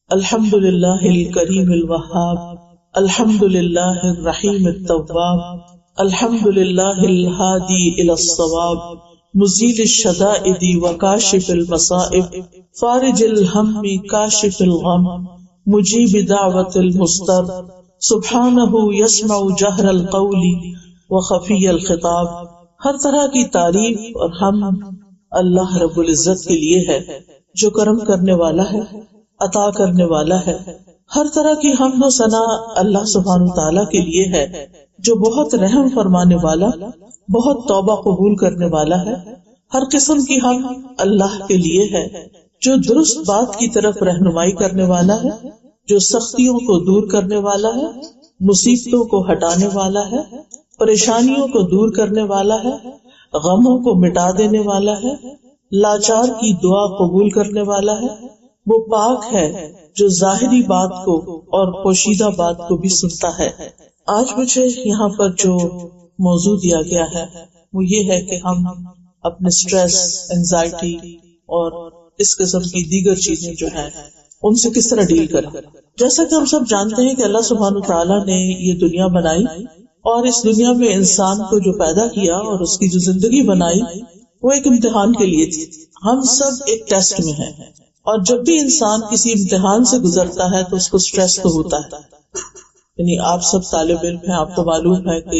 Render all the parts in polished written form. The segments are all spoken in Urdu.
الحمد للہ الکریم الوہاب، الحمد للہ الرحیم التواب، الحمد للہ الہادی الی الصواب، مزیل الشدائد وکاشف المصائب، فارج الہم کاشف الغم، مجیب دعوت المضطر، سبحانہ یسمع جہر القول وخفی الخطاب۔ ہر طرح کی تعریف اور حمد اللہ رب العزت کے لیے ہے جو کرم کرنے والا ہے، عطا کرنے والا ہے۔ ہر طرح کی حمد و ثنا اللہ سبحانہ تعالیٰ کے لیے ہے جو بہت رحم فرمانے والا، بہت توبہ قبول کرنے والا ہے۔ ہر قسم کی حمد اللہ کے لیے ہے جو درست بات کی طرف رہنمائی کرنے والا ہے، جو سختیوں کو دور کرنے والا ہے، مصیبتوں کو ہٹانے والا ہے، پریشانیوں کو دور کرنے والا ہے، غموں کو مٹا دینے والا ہے، لاچار کی دعا قبول کرنے والا ہے۔ وہ پاک ہے جو ظاہری بات کو اور پوشیدہ بات کو بھی سنتا ہے۔ آج مجھے یہاں پر جو موضوع دیا گیا ہے وہ یہ ہے کہ ہم اپنے سٹریس، انزائٹی اور اس قسم کی دیگر چیزیں جو ہیں ان سے کس طرح ڈیل کریں۔ جیسا کہ ہم سب جانتے ہیں کہ اللہ سبحانہ تعالیٰ نے یہ دنیا بنائی اور اس دنیا میں انسان کو جو پیدا کیا اور اس کی جو زندگی بنائی وہ ایک امتحان کے لیے تھی۔ ہم سب ایک ٹیسٹ میں ہیں، اور جب بھی انسان کسی امتحان سے گزرتا ہے تو اس کو سٹریس تو ہوتا ہے۔ یعنی آپ سب طالب علم ہیں، آپ کو معلوم ہے کہ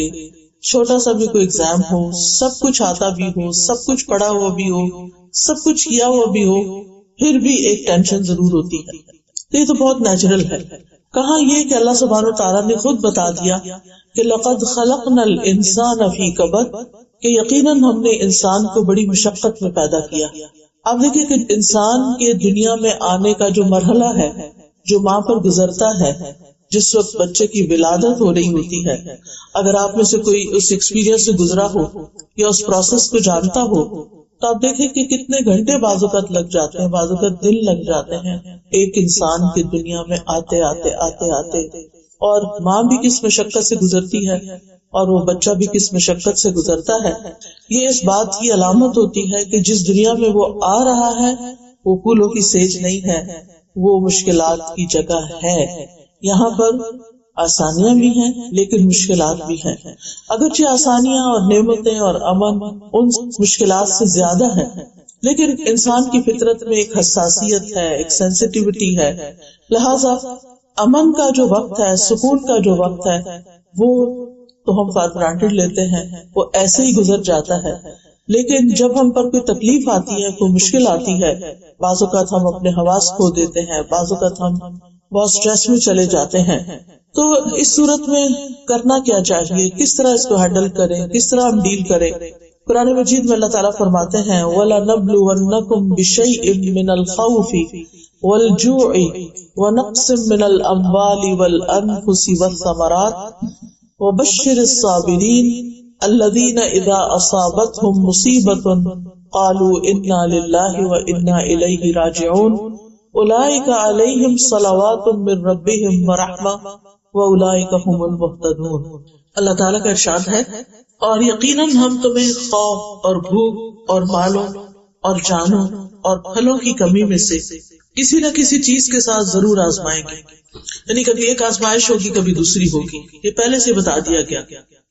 چھوٹا سا بھی کوئی ایگزام ہو، سب کچھ آتا بھی ہو، سب کچھ پڑھا ہوا بھی ہو، سب کچھ کیا ہوا بھی ہو، پھر بھی ایک ٹینشن ضرور ہوتی ہے۔ تو یہ تو بہت نیچرل ہے۔ کہاں یہ کہ اللہ سبحانہ تعالیٰ نے خود بتا دیا کہ لقد خلقنا الانسان فی کبد، کہ یقیناً ہم نے انسان کو بڑی مشقت میں پیدا کیا۔ آپ دیکھیں کہ انسان کے دنیا میں آنے کا جو مرحلہ ہے، جو ماں پر گزرتا ہے، جس وقت بچے کی ولادت ہو رہی ہوتی ہے، اگر آپ میں سے کوئی اس ایکسپیرینس سے گزرا ہو یا اس پروسیس کو جانتا ہو تو آپ دیکھیں کہ کتنے گھنٹے بعض اوقات لگ جاتے ہیں، بعض اوقات دن لگ جاتے ہیں ایک انسان کے دنیا میں آتے آتے، اور ماں بھی کس مشقت سے گزرتی ہے اور وہ بچہ بھی کس مشقت سے گزرتا ہے۔ یہ اس بات کی علامت ہوتی ہے کہ جس دنیا میں وہ آ رہا ہے وہ پھولوں کی سیج نہیں ہے، وہ مشکلات کی جگہ ہے۔ یہاں پر آسانیاں بھی ہیں لیکن مشکلات بھی ہیں، اگرچہ آسانیاں اور نعمتیں اور امن ان مشکلات سے زیادہ ہیں، لیکن انسان کی فطرت میں ایک حساسیت ہے، ایک سینسٹیوٹی ہے، لہذا امن کا جو وقت ہے، سکون کا جو وقت ہے، وہ تو ہم فار گرانٹیڈ لیتے ہیں، وہ ایسے ہی گزر جاتا ہے۔ لیکن جب ہم پر کوئی تکلیف آتی ہے، کوئی مشکل آتی ہے، بعض اوقات ہم اپنے حواس کھو دیتے ہیں، بعض اوقات ہم بہت سٹریس میں چلے جاتے ہیں۔ تو اس صورت میں کرنا کیا چاہیے، کس طرح اس کو ہینڈل کریں، کس طرح ہم ڈیل کریں؟ قرآن مجید میں اللہ تعالیٰ فرماتے ہیں وَلَنَبْلُوَنَّكُمْ بِشَيْءٍ مِّنَ الْخَوْفِ وَالْجُوعِ وَنَقْصٍ مِّنَ الْأَمْوَالِ وَالْأَنفُسِ وَالثَّمَرَاتِ وَبَشِّرِ الصَّابِرِينَ الَّذِينَ إِذَا أَصَابَتْهُمْ مُصِيبَةٌ قَالُوا إِنَّا لِلَّهِ وَإِنَّا إِلَيْهِ رَاجِعُونَ أُولَئِكَ عَلَيْهِمْ صَلَوَاتٌ مِّن رَّبِّهِمْ وَرَحْمَةٌ وَأُولَئِكَ هُمُ الْمُهْتَدُونَ۔ اللہ تعالیٰ کا ارشاد ہے، اور یقیناً ہم تمہیں خوف اور بھوک اور مالوں اور جانوں اور پھلوں کی کمی میں سے کسی نہ کسی چیز کے ساتھ ضرور آزمائیں گے۔ یعنی کبھی ایک آزمائش ہوگی، کبھی دوسری ہوگی، یہ پہلے سے بتا دیا گیا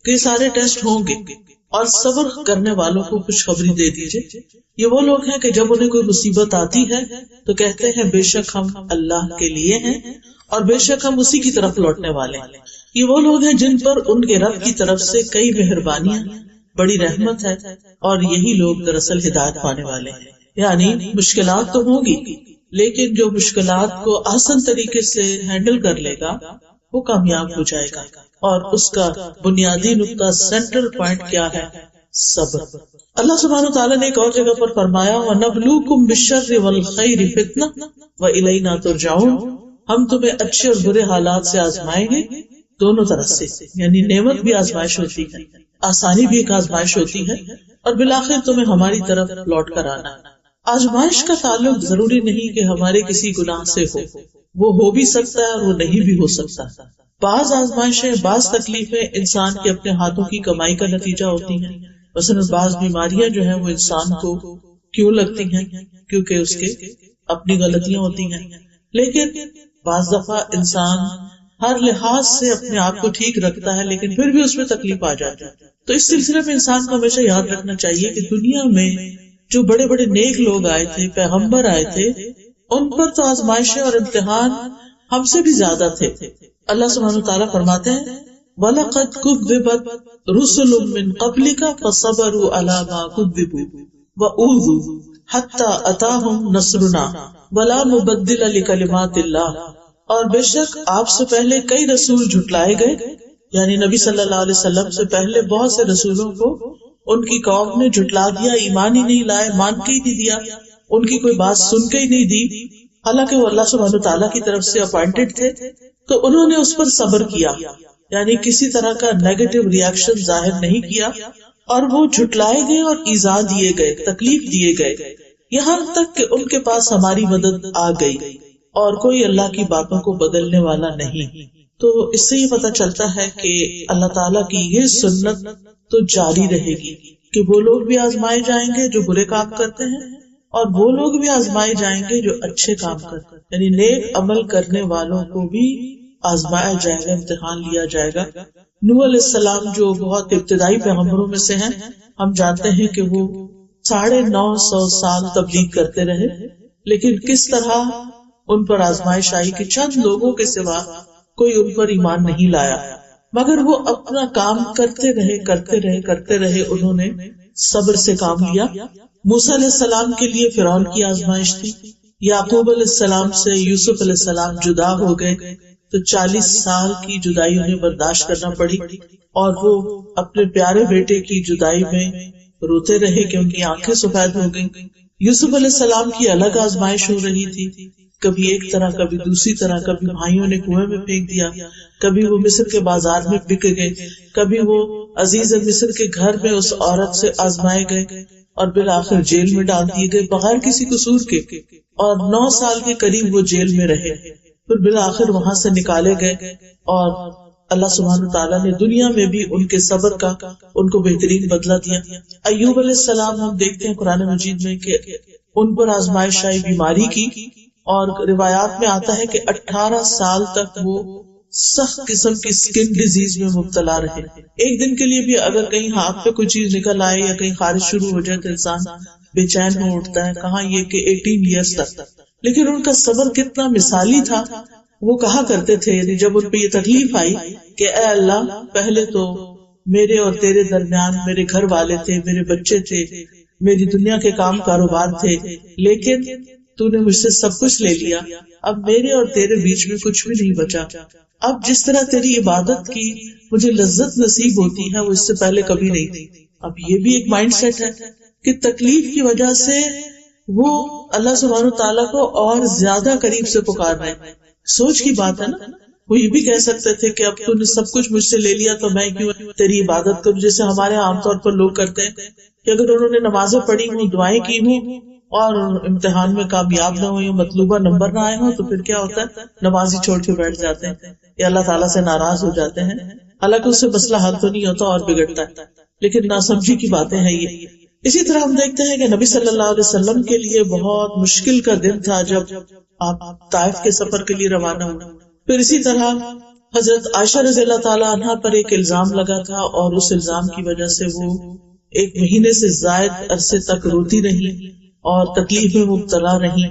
کہ یہ سارے ٹیسٹ ہوں گے، اور صبر کرنے والوں کو خوشخبری دے دیجیے۔ یہ وہ لوگ ہیں کہ جب انہیں کوئی مصیبت آتی ہے تو کہتے ہیں بے شک ہم اللہ کے لیے ہیں اور بے شک ہم اسی کی طرف لوٹنے والے ہیں۔ یہ وہ لوگ ہیں جن پر ان کے رب کی طرف سے کئی مہربانیاں، بڑی رحمت ہے، اور یہی لوگ دراصل ہدایت پانے والے ہیں۔ یعنی مشکلات تو ہوں گی، لیکن جو مشکلات کو آسان طریقے سے ہینڈل کر لے گا وہ کامیاب ہو جائے گا، اور اس کا بنیادی نقطہ، سینٹرل پوائنٹ کیا ہے؟ صبر۔ اللہ سبحانہ تعالیٰ نے ایک اور جگہ پر فرمایا وَنَبْلُوكُمْ بِالشَّرِّ وَالْخَيْرِ فِتْنَةً وَإِلَيْنَا تُرْجَعُونَ، ہم تمہیں اچھے اور برے حالات سے آزمائیں گے، دونوں طرف سے، یعنی نعمت بھی آزمائش ہوتی ہے، آسانی بھی ایک آزمائش ہوتی ہے، اور بالآخر تمہیں ہماری طرف لوٹ کر آنا۔ آزمائش کا تعلق ضروری نہیں کہ ہمارے کسی گناہ سے ہو، وہ ہو بھی سکتا ہے اور وہ نہیں بھی ہو سکتا۔ بعض آزمائشیں، بعض تکلیفیں انسان کے اپنے ہاتھوں کی کمائی کا نتیجہ ہوتی ہیں۔ مثلا بعض بیماریاں جو ہیں وہ انسان کو کیوں لگتی ہیں؟ کیونکہ اس کے اپنی غلطیاں ہوتی ہیں۔ لیکن بعض دفعہ انسان ہر لحاظ سے اپنے آپ کو ٹھیک رکھتا ہے لیکن پھر بھی اس میں تکلیف آ جاتی ہے. تو اس سلسلے میں انسان کو ہمیشہ یاد رکھنا چاہیے کہ دنیا میں جو بڑے بڑے نیک لوگ آئے تھے، پیغمبر آئے تھے، ان پر تو آزمائشیں اور امتحان ہم سے بھی زیادہ تھے. اللہ سبحانہ وتعالیٰ فرماتے ہیں وَلَقَدْ كُذِّبَتْ رُسُلٌ مِّن قَبْلِكَ فَصَبَرُوا عَلَىٰ مَا كُذِّبُوا وَأُوذُوا حَتَّىٰ أَتَاهُمْ نَصْرُنَا وَلَا مُبَدِّلَ لِكَلِمَاتِ اللَّهِ، اور بے شک آپ سے پہلے کئی رسول جھٹلائے گئے، یعنی نبی صلی اللہ علیہ وسلم سے پہلے بہت سے رسولوں کو ان کی قوم نے جھٹلا دیا، ایمان ہی نہیں لائے، مان کے ہی نہیں دیا، ان کی کوئی بات سن کے ہی نہیں دی، حالانکہ وہ اللہ سبحانہ تعالیٰ کی طرف سے اپوائنٹڈ تھے. تو انہوں نے اس پر صبر کیا، یعنی کسی طرح کا نیگیٹو ریئیکشن ظاہر نہیں کیا، اور وہ جھٹلائے گئے اور ایذا دیے گئے، تکلیف دیے گئے، یہاں تک کہ ان کے پاس ہماری مدد آ گئی، اور کوئی اللہ کی باتوں کو بدلنے والا نہیں. تو اس سے یہ پتہ چلتا ہے کہ اللہ تعالیٰ کی یہ سنت تو جاری رہے گی کہ وہ لوگ بھی آزمائے جائیں گے جو برے کام کرتے ہیں، اور وہ لوگ بھی آزمائے جائیں گے جو اچھے کام کرتے ہیں، یعنی نیک عمل کرنے والوں کو بھی آزمایا جائے گا، امتحان لیا جائے گا. نوح علیہ السلام جو بہت ابتدائی پیغمبروں میں سے ہیں، ہم جانتے ہیں کہ وہ 950 سال تبلیغ کرتے رہے، لیکن کس طرح ان پر آزمائش آئی کہ چند لوگوں کے سوا کوئی ان پر ایمان نہیں لایا، مگر وہ اپنا کام کرتے رہے، انہوں نے صبر سے کام لیا. موسیٰ علیہ السلام کے لیے فرعون کی آزمائش تھی، یعقوب علیہ السلام سے یوسف علیہ السلام جدا ہو گئے تو 40 سال کی جدائی انہیں برداشت کرنا پڑی، اور وہ اپنے پیارے بیٹے کی جدائی میں روتے رہے کہ ان کی آنکھیں سفید ہو گئیں. یوسف علیہ السلام کی الگ آزمائش ہو رہی تھی، کبھی ایک طرح کبھی دوسری طرح، کبھی بھائیوں نے کنویں میں پھینک دیا، کبھی وہ مصر کے بازار میں بک گئے، کبھی وہ عزیز مصر کے گھر میں اس عورت سے آزمائے گئے اور بالآخر جیل میں ڈال دیے گئے بغیر کسی قصور کے، اور 9 سال کے قریب وہ جیل میں رہے، پھر بالآخر وہاں سے نکالے گئے. اور اللہ سبحانہ تعالیٰ نے دنیا میں بھی ان کے صبر کا ان کو بہترین بدلہ دیا. ایوب علیہ السلام ہم دیکھتے ہیں قرآن مجید میں کہ ان پر آزمائش آئی بیماری کی، اور روایات میں آتا ہے کہ 18 سال تک وہ سخت قسم کی سکن ڈیزیز میں مبتلا رہے. ایک دن کے لیے بھی اگر کہیں ہاتھ پہ کوئی چیز نکل آئے یا کہیں خارش شروع ہو جائے تو انسان بے چین ہو اٹھتا ہے، کہاں یہ کہ 18 ایئرس تک. لیکن ان کا صبر کتنا مثالی تھا. وہ کہا کرتے تھے یعنی جب ان پہ یہ تکلیف آئی کہ اے اللہ، پہلے تو میرے اور تیرے درمیان میرے گھر والے تھے، میرے بچے تھے، میری دنیا کے کام کاروبار تھے، لیکن تو نے مجھ سے سب کچھ لے لیا، اب میرے اور تیرے بیچ میں کچھ بھی نہیں بچا. اب جس طرح تیری عبادت کی مجھے لذت نصیب ہوتی ہے وہ اس سے پہلے کبھی نہیں تھی. اب یہ بھی ایک مائنڈ سیٹ ہے کہ تکلیف کی وجہ سے وہ اللہ سبحانہ تعالیٰ کو اور زیادہ قریب سے پکار رہے ہیں. سوچ کی بات ہے نا. وہ یہ بھی کہہ سکتے تھے کہ اب تو نے سب کچھ مجھ سے لے لیا تو میں کیوں تیری عبادت کروں، جیسے ہمارے عام طور پر لوگ کرتے ہیں کہ اگر انہوں نے نمازیں پڑھی ہوں، دعائیں کی ہوں اور امتحان میں کامیاب نہ ہو یا مطلوبہ نمبر نہ آئے ہوں تو پھر کیا ہوتا ہے، نماز ہی چھوڑ کے بیٹھ جاتے ہیں یا اللہ تعالیٰ سے ناراض ہو جاتے ہیں. حالانکہ اس سے مسئلہ حل تو نہیں ہوتا اور بگڑتا ہے، لیکن ناسمجھی کی باتیں ہیں یہ. اسی طرح ہم دیکھتے ہیں کہ نبی صلی اللہ علیہ وسلم کے لیے بہت مشکل کا دن تھا جب آپ طائف کے سفر کے لیے روانہ ہوئے. پھر اسی طرح حضرت عائشہ رضی اللہ تعالیٰ عنہا پر ایک الزام لگا تھا، اور اس الزام کی وجہ سے وہ 1 مہینے سے زائد عرصے تک روتی رہی اور تکلیف میں مبتلا رہی،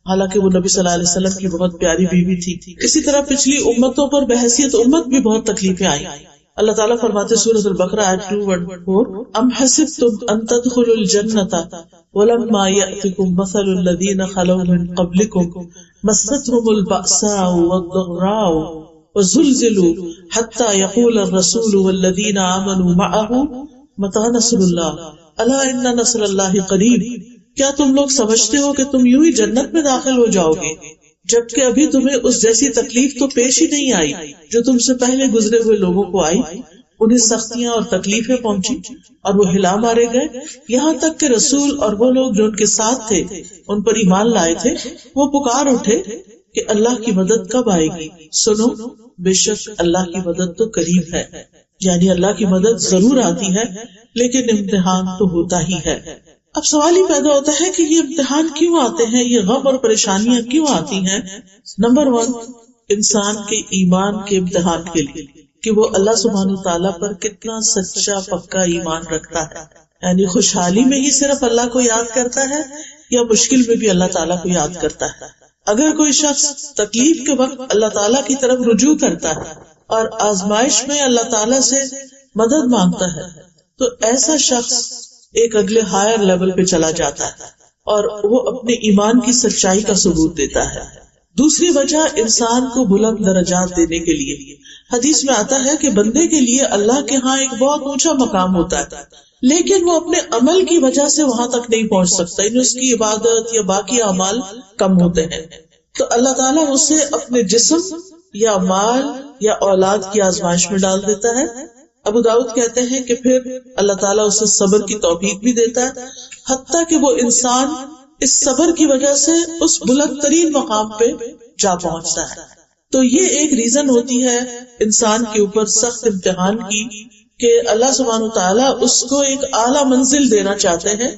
حالانکہ وہ نبی صلی اللہ علیہ وسلم کی بہت پیاری بیوی تھی. اسی طرح پچھلی امتوں پر بحیثیت امت بھی بہت تکلیفیں آئی. اللہ تعالیٰ فرماتے سورۃ البقرہ آیت 214 ام حسبتم ان تدخلوا الجنۃ ولما یأتکم مثل الذین خلوا من قبلکم مستهم البأساء والضراء وزلزلوا حتى يقول الرسول والذین آمنوا معه متى نصر اللہ الا ان نصر اللہ قریب. کیا تم لوگ سمجھتے ہو کہ تم یوں ہی جنت میں داخل ہو جاؤ گے جبکہ ابھی تمہیں اس جیسی تکلیف تو پیش ہی نہیں آئی جو تم سے پہلے گزرے ہوئے لوگوں کو آئی؟ انہیں سختیاں اور تکلیفیں پہنچی اور وہ ہلا مارے گئے، یہاں تک کہ رسول اور وہ لوگ جو ان کے ساتھ تھے ان پر ایمان لائے تھے وہ پکار اٹھے کہ اللہ کی مدد کب آئے گی. سنو، بے شک اللہ کی مدد تو قریب ہے. یعنی اللہ کی مدد ضرور آتی ہے لیکن امتحان تو ہوتا ہی ہے. اب سوال ہی پیدا ہوتا ہے کہ یہ امتحان کیوں آتے ہیں، یہ غم اور پریشانیاں کیوں آتی ہیں؟ نمبر 1، انسان کے ایمان کے امتحان کے لیے کہ وہ اللہ سبحانہ تعالیٰ پر کتنا سچا پکا ایمان رکھتا ہے، یعنی خوشحالی میں ہی صرف اللہ کو یاد کرتا ہے یا مشکل میں بھی اللہ تعالیٰ کو یاد کرتا ہے۔ اگر کوئی شخص تکلیف کے وقت اللہ تعالیٰ کی طرف رجوع کرتا ہے اور آزمائش میں اللہ تعالیٰ سے مدد مانگتا ہے تو ایسا شخص ایک اگلے ہائر لیول پہ چلا جاتا ہے اور وہ اپنے ایمان کی سچائی کا ثبوت دیتا ہے۔ دوسری وجہ انسان کو بلند درجات دینے کے لیے، حدیث میں آتا ہے کہ بندے کے لیے اللہ کے ہاں ایک بہت اونچا مقام ہوتا ہے، لیکن وہ اپنے عمل کی وجہ سے وہاں تک نہیں پہنچ سکتا، یعنی اس کی عبادت یا باقی اعمال کم ہوتے ہیں، تو اللہ تعالیٰ اسے اپنے جسم یا مال یا اولاد کی آزمائش میں ڈال دیتا ہے۔ ابو داؤد کہتے ہیں کہ پھر اللہ تعالیٰ اسے صبر کی توفیق بھی دیتا ہے، حتیٰ کہ وہ انسان اس صبر کی وجہ سے اس بلند ترین مقام پہ جا پہنچتا ہے۔ تو یہ ایک ریزن ہوتی ہے انسان کے اوپر سخت امتحان کی کہ اللہ سبحانہ تعالیٰ اس کو ایک اعلیٰ منزل دینا چاہتے ہیں،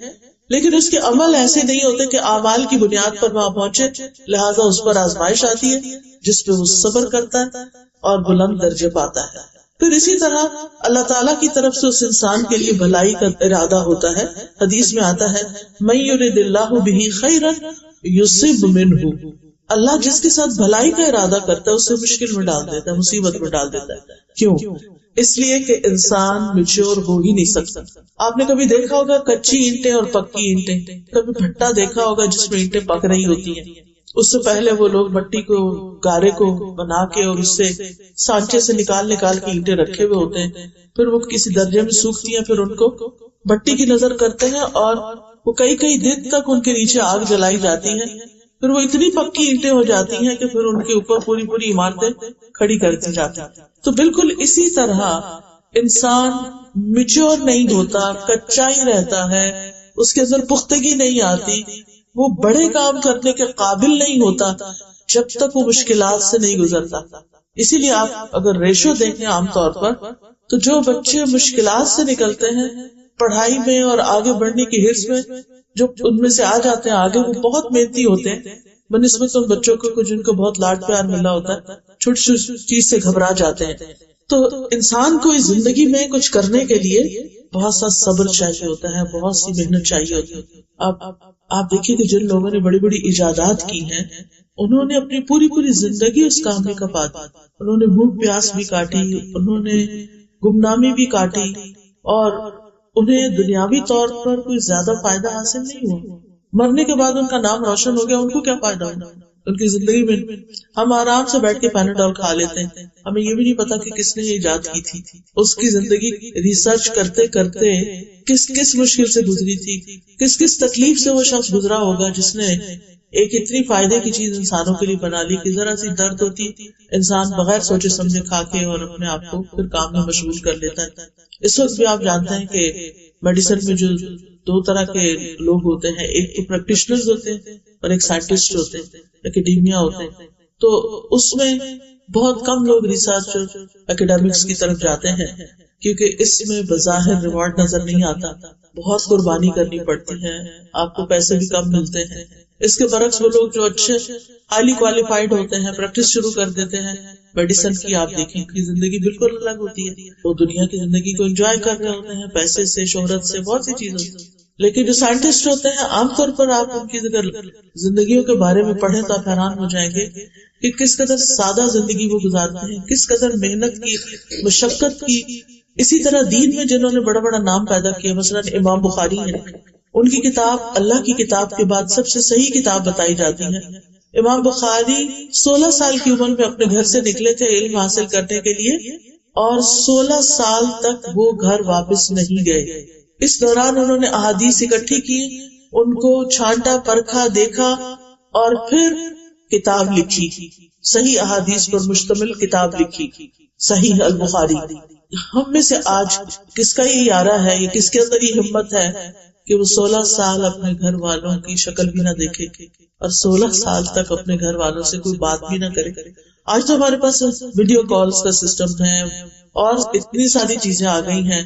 لیکن اس کے عمل ایسے نہیں ہوتے کہ اعمال کی بنیاد پر وہاں پہنچے، لہذا اس پر آزمائش آتی ہے جس پہ وہ صبر کرتا ہے اور بلند درجے پاتا ہے۔ پھر اسی طرح اللہ تعالیٰ کی طرف سے اس انسان کے لیے بھلائی کا ارادہ ہوتا ہے۔ حدیث میں آتا ہے من یرد اللہ بہ خیرا یصب منہ، اللہ جس کے ساتھ بھلائی کا ارادہ کرتا ہے اسے مشکل میں ڈال دیتا ہے، مصیبت میں ڈال دیتا ہے۔ کیوں؟ اس لیے کہ انسان میچور ہو ہی نہیں سکتا۔ آپ نے کبھی دیکھا ہوگا کچی اینٹیں اور پکی اینٹیں، کبھی بھٹا دیکھا ہوگا جس میں اینٹیں پک رہی ہوتی ہیں، اس سے پہلے وہ لوگ مٹی کو گارے کو بنا کے اور اس سے سانچے سے نکال کے اینٹیں رکھے ہوئے ہوتے ہیں، پھر وہ کسی درجے میں سوکھتی ہیں، پھر ان کو بٹی کی نظر کرتے ہیں اور وہ کئی دن تک ان کے نیچے آگ جلائی جاتی ہے، پھر وہ اتنی پکی اینٹیں ہو جاتی ہیں کہ پھر ان کے اوپر پوری عمارتیں کھڑی کر دی جاتی ہیں۔ تو بالکل اسی طرح انسان میچور نہیں ہوتا، کچا ہی رہتا ہے، اس کے اندر پختگی نہیں آتی، وہ بڑے کام کرنے کے قابل نہیں ہوتا جب تک وہ مشکلات سے نہیں گزرتا۔ اسی لیے آپ اگر ریشو دیکھیں عام طور پر تو جو بچے مشکلات سے نکلتے ہیں پڑھائی میں اور آگے بڑھنے کی ہرس میں، جو ان میں سے آ جاتے ہیں آگے، وہ بہت محنتی ہوتے ہیں بنسبت ان بچوں کو جن کو بہت لاڈ پیار ملا ہوتا ہے، چھوٹی چھوٹی چیز سے گھبرا جاتے ہیں۔ تو انسان کو اس زندگی میں کچھ کرنے کے لیے بہت سا صبر چاہیے ہوتا ہے، بہت سی محنت چاہیے ہوتی ہے۔ آپ دیکھیے کہ جن لوگوں نے بڑی بڑی ایجادات کی ہیں انہوں نے اپنی پوری زندگی اس کام میں کپا دی، انہوں نے بھوک پیاس بھی کاٹی، انہوں نے گمنامی بھی کاٹی، اور انہیں دنیاوی طور پر کوئی زیادہ فائدہ حاصل نہیں ہوا۔ مرنے کے بعد ان کا نام روشن ہو گیا، ان کو کیا فائدہ ہوا ان کی زندگی میں؟ ہم آرام سے بیٹھ کے پیناڈول کھا لیتے ہیں، ہمیں یہ بھی نہیں پتا کہ کس نے یہ ایجاد کی تھی، اس کی زندگی ریسرچ کرتے کرتے کس مشکل سے گزری تھی، کس تکلیف سے وہ شخص گزرا ہوگا جس نے ایک اتنی فائدے کی چیز انسانوں کے لیے بنا لی کہ ذرا سی درد ہوتی انسان بغیر سوچے سمجھے کھا کے اور اپنے آپ کو پھر کام میں مشغول کر لیتا ہے۔ اس وقت بھی آپ جانتے ہیں کہ میڈیسن میں جو دو طرح کے لوگ ہوتے ہیں، ایک تو پریکٹیشنرز ہوتے ہیں اور ایک سائنٹسٹ ہوتے ہیں، اکیڈیمیا ہوتے ہیں۔ تو اس میں بہت کم لوگ ریسرچ اکیڈیمکس کی طرف جاتے ہیں کیونکہ اس میں بظاہر ریوارڈ نظر نہیں آتا، بہت قربانی کرنی پڑتی ہے، آپ کو پیسے بھی کم ملتے ہیں۔ اس کے برعکس وہ لوگ جو اچھے ہائیلی کوالیفائڈ ہوتے ہیں، پریکٹس شروع کر دیتے ہیں میڈیسن کی، آپ دیکھیں کہ زندگی بالکل الگ ہوتی ہے، وہ دنیا کی زندگی کو انجوائے کر رہے ہوتے ہیں، پیسے سے، شہرت سے، بہت سی چیزوں سے۔ لیکن جو سائنٹسٹ ہوتے ہیں عام طور پر آپ ان کی زندگیوں کے بارے میں پڑھیں تو آپ حیران ہو جائیں گے کہ کس قدر سادہ زندگی وہ گزارتے ہیں، کس قدر محنت کی، مشقت کی۔ اسی طرح دین میں جنہوں نے بڑا بڑا نام پیدا کیا، مثلا امام بخاری ہیں، ان کی کتاب اللہ کی کتاب کے بعد سب سے صحیح کتاب بتائی جاتی ہے۔ امام بخاری 16 سال کی عمر میں اپنے گھر سے نکلے تھے علم حاصل کرنے کے لیے، اور 16 سال تک وہ گھر واپس نہیں گئے۔ اس دوران انہوں نے احادیث اکٹھی کی، ان کو چھانٹا پرکھا دیکھا اور پھر کتاب لکھی، صحیح احادیث پر مشتمل کتاب لکھی، صحیح البخاری۔ ہم میں سے آج کس کا یہ یارہ ہے، یہ کس کے اندر یہ ہمت ہے کہ وہ 16 سال اپنے گھر والوں کی شکل بھی نہ دیکھے اور 16 سال تک اپنے گھر والوں سے کوئی بات بھی نہ کرے؟ آج تو ہمارے پاس ویڈیو کالز کا سسٹم ہے اور اتنی ساری چیزیں آ گئی ہیں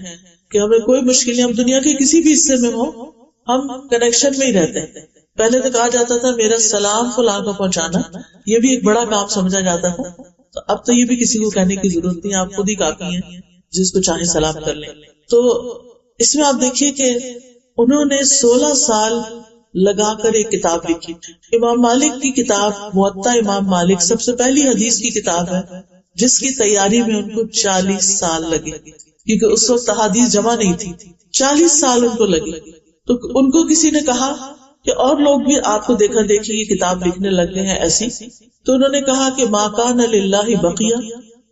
کہ ہمیں کوئی مشکل نہیں، ہم دنیا کے کسی بھی حصے میں ہو، ہم کنیکشن میں ہی رہتے ہیں. پہلے تو کہا جاتا تھا میرا سلام فلاں کو پہنچانا، یہ بھی ایک بڑا کام سمجھا جاتا تھا. تو اب تو یہ بھی کسی کو کہنے کی ضرورت نہیں، آپ خود ہی کافی ہیں، جس کو چاہے سلام کر لیں. تو اس میں آپ دیکھیے کہ انہوں نے 16 سال لگا کر ایک کتاب لکھی. امام مالک کی کتاب موطا امام مالک سب سے پہلی حدیث کی کتاب ہے جس کی تیاری میں ان کو 40 سال لگے، کیونکہ اس وقت حدیث جمع نہیں تھی. 40 سال ان کو لگے. تو ان کو کسی نے کہا کہ اور لوگ بھی آپ کو دیکھا دیکھی یہ کتاب لکھنے لگ گئے ہیں ایسی. تو انہوں نے کہا کہ ما کان للہ بقیہ،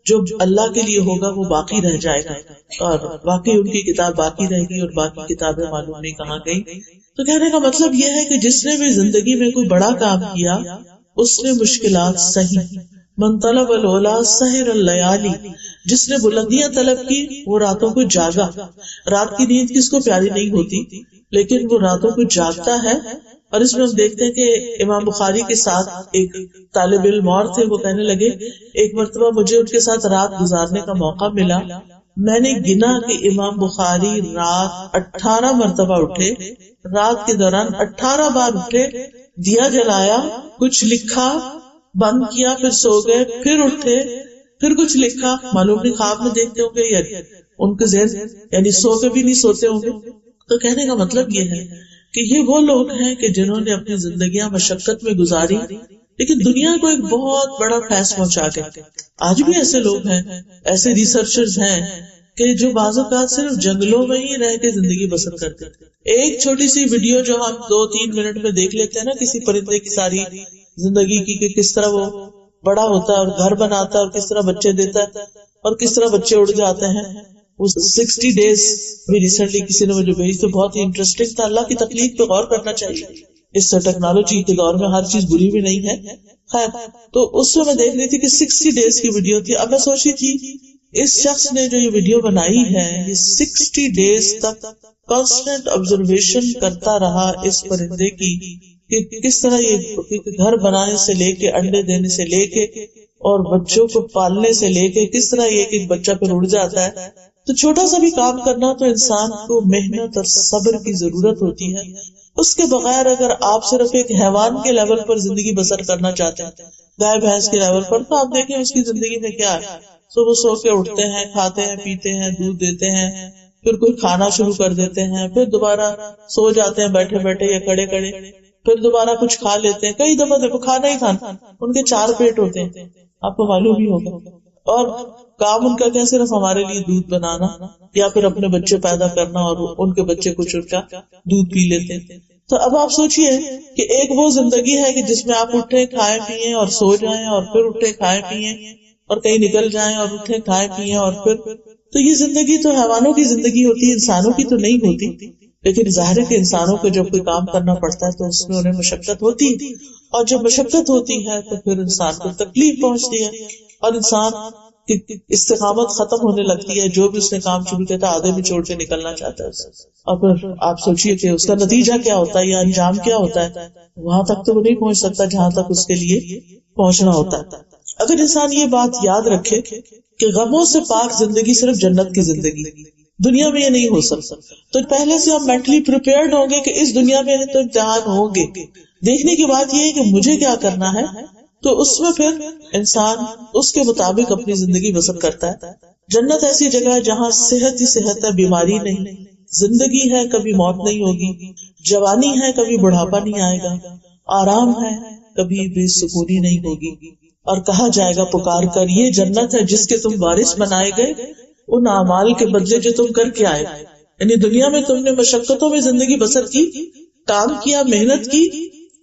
جو اللہ کے لیے ہوگا وہ باقی رہ جائے گا. اور واقعی ان کی کتاب باقی رہے گی اور باقی کتابیں معلوم نہیں کہاں گئی. تو کہنے کا مطلب یہ ہے کہ جس نے بھی زندگی میں کوئی بڑا کام کیا اس نے مشکلات سہی. من طلب العلا سحر اللیالی، جس نے بلندیاں طلب کی وہ راتوں کو جاگا. رات کی نیند کس کو پیاری نہیں ہوتی، لیکن وہ راتوں کو جاگتا ہے. اور اس میں ہم دیکھتے ہیں کہ امام بخاری کے ساتھ ایک طالب علم اور تھے، وہ کہنے لگے ایک مرتبہ مجھے ان کے ساتھ رات گزارنے کا موقع ملا. میں نے گنا کہ امام بخاری رات 18 مرتبہ اٹھے، رات کے دوران 18 بار اٹھے، دیا جلایا، کچھ لکھا، بند کیا، پھر سو گئے، پھر اٹھے، پھر کچھ لکھا. معلوم نہیں خواب میں دیکھتے ہوں گے یا ان کے ذہن یعنی سو کے بھی نہیں سوتے ہوں گے. تو کہنے کا مطلب یہ ہے کہ یہ وہ لوگ ہیں کہ جنہوں نے اپنی زندگیاں مشقت میں گزاری لیکن دنیا کو ایک بہت بڑا فیض پہنچا گئے. آج بھی ایسے لوگ ہیں، ایسے ریسرچرز ہیں کہ جو بعض اوقات صرف جنگلوں میں ہی رہ کے زندگی بسر کرتے ہیں. ایک چھوٹی سی ویڈیو جو ہم 2-3 منٹ میں دیکھ لیتے ہیں نا کسی پرندے کی ساری زندگی کی، کہ کس طرح وہ بڑا ہوتا ہے اور گھر بناتا ہے اور کس طرح بچے دیتا ہے اور کس طرح بچے اڑ جاتے ہیں. وہ 60 days بھی ریسنٹلی کسی نے مجھے بھیجی تو بہت ہی انٹرسٹنگ تھا. اللہ کی تخلیق پہ غور کرنا چاہیے. اس سے ٹیکنالوجی کے دور میں ہر چیز بری بھی نہیں ہے. خیر، تو اس میں دیکھ رہی تھی کہ 60 days کی ویڈیو تھی. اب میں سوچی تھی اس شخص نے جو یہ ویڈیو بنائی ہے یہ 60 days تک کانسٹنٹ آبزرویشن کرتا رہا اس پرندے کی کہ کس طرح یہ گھر بنانے سے لے کے انڈے دینے سے لے کے اور بچوں کو پالنے سے لے کے کس طرح ایک بچہ پھر اڑ جاتا ہے. تو چھوٹا سا بھی کام کرنا تو انسان کو محنت اور صبر کی ضرورت ہوتی ہے. اس کے بغیر اگر آپ صرف ایک حیوان کے لیول پر زندگی بسر کرنا چاہتے ہیں، گائے بھینس کے لیول پر، تو آپ دیکھیں اس کی زندگی میں کیا ہے. صبح سو کے اٹھتے ہیں، کھاتے ہیں، پیتے ہیں، دودھ دیتے ہیں، پھر کوئی کھانا شروع کر دیتے ہیں، پھر دوبارہ سو جاتے ہیں بیٹھے بیٹھے یا کھڑے کھڑے، پھر دوبارہ کچھ کھا لیتے ہیں. کئی دفعہ دیکھو کھانا ہی کھانا، ان کے 4 پیٹ ہوتے ہیں، آپ کو معلوم ہی ہوگا. اور کام ان کا کیا صرف ہمارے لیے دودھ بنانا یا پھر اپنے بچے پیدا کرنا اور ان کے بچے کچھ ان کا دودھ پی لیتے ہیں. تو اب آپ سوچئے کہ ایک وہ زندگی ہے کہ جس میں آپ اٹھے کھائیں پیئیں اور سو جائیں اور پھر اٹھے کھائیں پیئیں اور کہیں نکل جائیں اور اٹھے کھائیں پیئیں اور پھر، تو یہ زندگی تو حیوانوں کی زندگی ہوتی ہے، انسانوں کی تو نہیں ہوتی. لیکن ظاہر ہے کہ انسانوں کو جب کوئی کام کرنا پڑتا ہے تو اس میں انہیں مشقت ہوتی ہے، اور جب مشقت ہوتی ہے تو پھر انسان کو تکلیف پہنچتی ہے اور انسان کی استقامت ختم ہونے لگتی ہے. جو بھی اس نے کام شروع کیا تھا آدھے میں چھوڑ کے نکلنا چاہتا ہے. اور پھر آپ سوچئے کہ اس کا نتیجہ کیا ہوتا ہے یا انجام کیا ہوتا ہے. وہاں تک تو وہ نہیں پہنچ سکتا جہاں تک اس کے لیے پہنچنا ہوتا ہے. اگر انسان یہ بات یاد رکھے کہ غموں سے پاک زندگی صرف جنت کی زندگی، دنیا میں یہ نہیں ہو سکتا، تو پہلے سے ہم مینٹلی پریپیئرڈ ہوں گے کہ اس دنیا میں تو امتحان ہوں گے. دیکھنے کی بات یہ ہے کہ مجھے کیا کرنا ہے، تو اس میں پھر انسان اس کے مطابق اپنی زندگی بسر کرتا ہے. جنت ایسی جگہ ہے جہاں صحت ہی صحت ہے، بیماری نہیں، زندگی ہے کبھی موت نہیں ہوگی، جوانی ہے کبھی بڑھاپا نہیں آئے گا، آرام ہے کبھی بے سکونی نہیں ہوگی. اور کہا جائے گا پکار کر یہ جنت ہے جس کے تم وارث بنائے گئے ان اعمال کے بدلے جو تم کر کے آئے. یعنی دنیا میں تم نے مشقتوں میں زندگی بسر کی، کام کیا، محنت کی.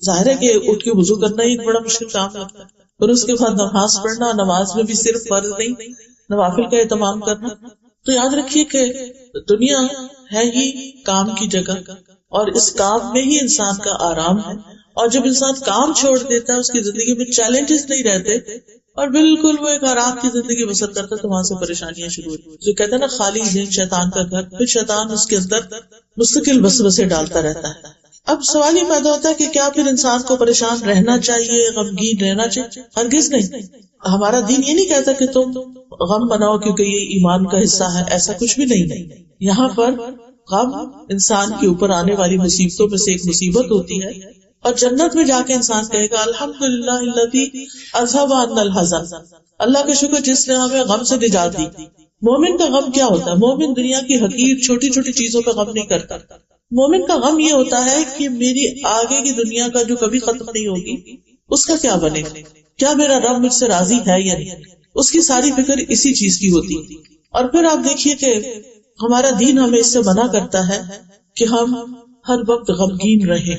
ظاہر ہے کہ اٹھ کے وضو کرنا ہی ایک بڑا مشکل کام لگتا ہے، اور اس کے بعد نماز پڑھنا، نماز میں بھی صرف فرض نہیں نوافل کا اہتمام کرنا. تو یاد رکھیے کہ دنیا ہے ہی کام کی جگہ، اور اس کام میں ہی انسان کا آرام ہے. اور جب انسان کام چھوڑ دیتا ہے، اس کی زندگی میں چیلنجز نہیں رہتے اور بالکل وہ ایک آرام کی زندگی بسر کرتا ہے، تو وہاں سے پریشانیاں شروع ہوتی. جو کہتے ہیں نا خالی ذہن شیطان کا گھر، پھر شیطان اس کے اندر مستقل وسوسے ڈالتا رہتا ہے. اب سوال یہ پیدا ہوتا ہے کہ کیا پھر انسان کو پریشان رہنا چاہیے، غمگین رہنا چاہیے؟ ہرگز نہیں. ہمارا دین یہ نہیں کہتا کہ تم غم بناؤ کیونکہ یہ ایمان کا حصہ ہے، ایسا کچھ بھی نہیں. یہاں پر غم انسان کے اوپر آنے والی مصیبتوں میں سے ایک مصیبت ہوتی ہے، اور جنت میں جا کے انسان کہے گا الحمدللہ الذی اذھب عنا الحزن، اللہ کا شکر جس نے ہمیں غم سے نجات دی۔ مومن کا غم کیا ہوتا ہے؟ مومن دنیا کی حقیر چھوٹی چھوٹی چیزوں پہ غم نہیں کرتا۔ مومن کا غم یہ ہوتا ہے کہ میری آگے کی دنیا کا جو کبھی ختم نہیں ہوگی اس کا کیا بنے گا، کیا میرا رب مجھ سے راضی ہے یا نہیں، اس کی ساری فکر اسی چیز کی ہوتی۔ اور پھر آپ دیکھیے کہ ہمارا دین ہمیں اس سے منع کرتا ہے کہ ہم ہر وقت غمگین رہیں۔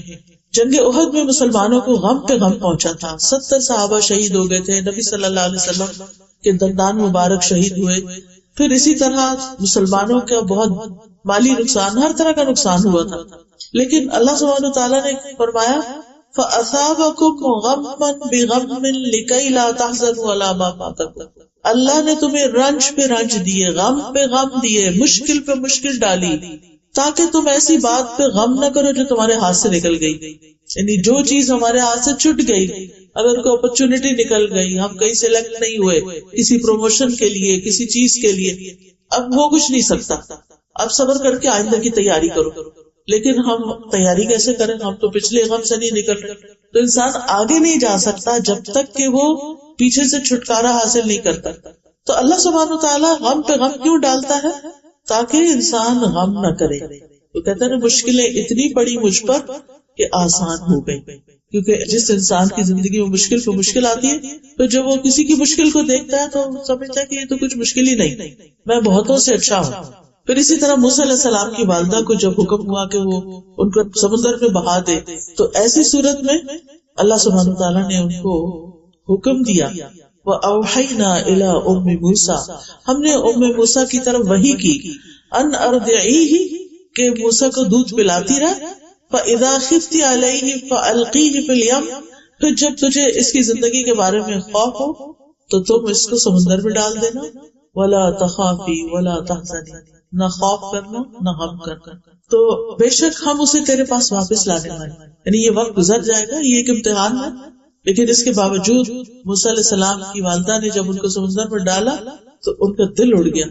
جنگ احد میں مسلمانوں کو غم پہ غم پہنچا تھا، 70 صحابہ شہید ہو گئے تھے، نبی صلی اللہ علیہ وسلم کے دندان مبارک شہید ہوئے، پھر اسی طرح مسلمانوں کا بہت مالی نقصان، ہر طرح کا نقصان ہوا تھا، لیکن اللہ سبحانہ وتعالیٰ نے فرمایا فَأَثَابَكُمْ غَمًّا بِغَمٍّ لِكَيْ لَا تَحْزَنُوا عَلَىٰ مَا فَاتَكُمْ، اللہ نے تمہیں رنج پہ رنج دیے، غم پہ غم دیے، مشکل پہ مشکل ڈالی، تاکہ تم ایسی بات پہ غم نہ کرو جو تمہارے ہاتھ سے نکل گئی۔ یعنی جو چیز ہمارے ہاتھ سے چھٹ گئی، اگر کوئی اپرچونٹی نکل گئی، ہم کہیں سلیکٹ نہیں ہوئے کسی پروموشن کے لیے، کسی چیز کے لیے، اب وہ کچھ نہیں سکتا، اب صبر کر کے آئندہ کی تیاری کرو۔ لیکن ہم تیاری کیسے کریں؟ ہم تو پچھلے غم سے نہیں نکل رہے، تو انسان آگے نہیں جا سکتا جب تک کہ وہ پیچھے سے چھٹکارا حاصل نہیں کرتا۔ تو اللہ سبحانہ وتعالیٰ غم پہ غم کیوں ڈالتا ہے؟ تاکہ انسان غم نہ کرے۔ تو کہتے ہیں مشکلیں اتنی پڑی مجھ پر کہ آسان ہو گئی، کیونکہ جس انسان کی زندگی میں مشکل پہ مشکل آتی ہے تو جب وہ کسی کی مشکل کو دیکھتا ہے تو سمجھتا ہے کہ یہ تو کچھ مشکل ہی نہیں، میں بہتوں سے اچھا ہوں۔ پھر اسی طرح موسیٰ علیہ السلام کی والدہ کو جب حکم ہوا کہ وہ ان کو سمندر میں بہا دے، تو ایسی صورت میں اللہ سبحانہ وتعالیٰ نے ان کو حکم دیا وَأَوْحَيْنَا إِلَىٰ أُمِّ مُوسَىٰ، ہم نے موسیٰ کی طرف وحی کی ان ارضعیہ کہ موسیٰ کو دودھ پلاتی رہ، فَإِذَا خِفْتِ عَلَيْهِ فَأَلْقِيهِ فِي الْيَمِّ، پھر جب تجھے اس کی زندگی کے بارے میں خوف ہو تو تم اس کو سمندر میں ڈال دینا، وَلَا تَخَافِي وَلَا تَحْزَنِي، نہ خوف کرنا نہ غم کرنا، تو بے شک ہم اسے تیرے پاس واپس لانے والے۔ یعنی یہ وقت گزر جائے گا، یہ ایک امتحان ہے، لیکن اس کے باوجود موسیٰ علیہ السلام کی والدہ نے جب ان کو سمندر میں ڈالا تو ان کا دل اڑ گیا،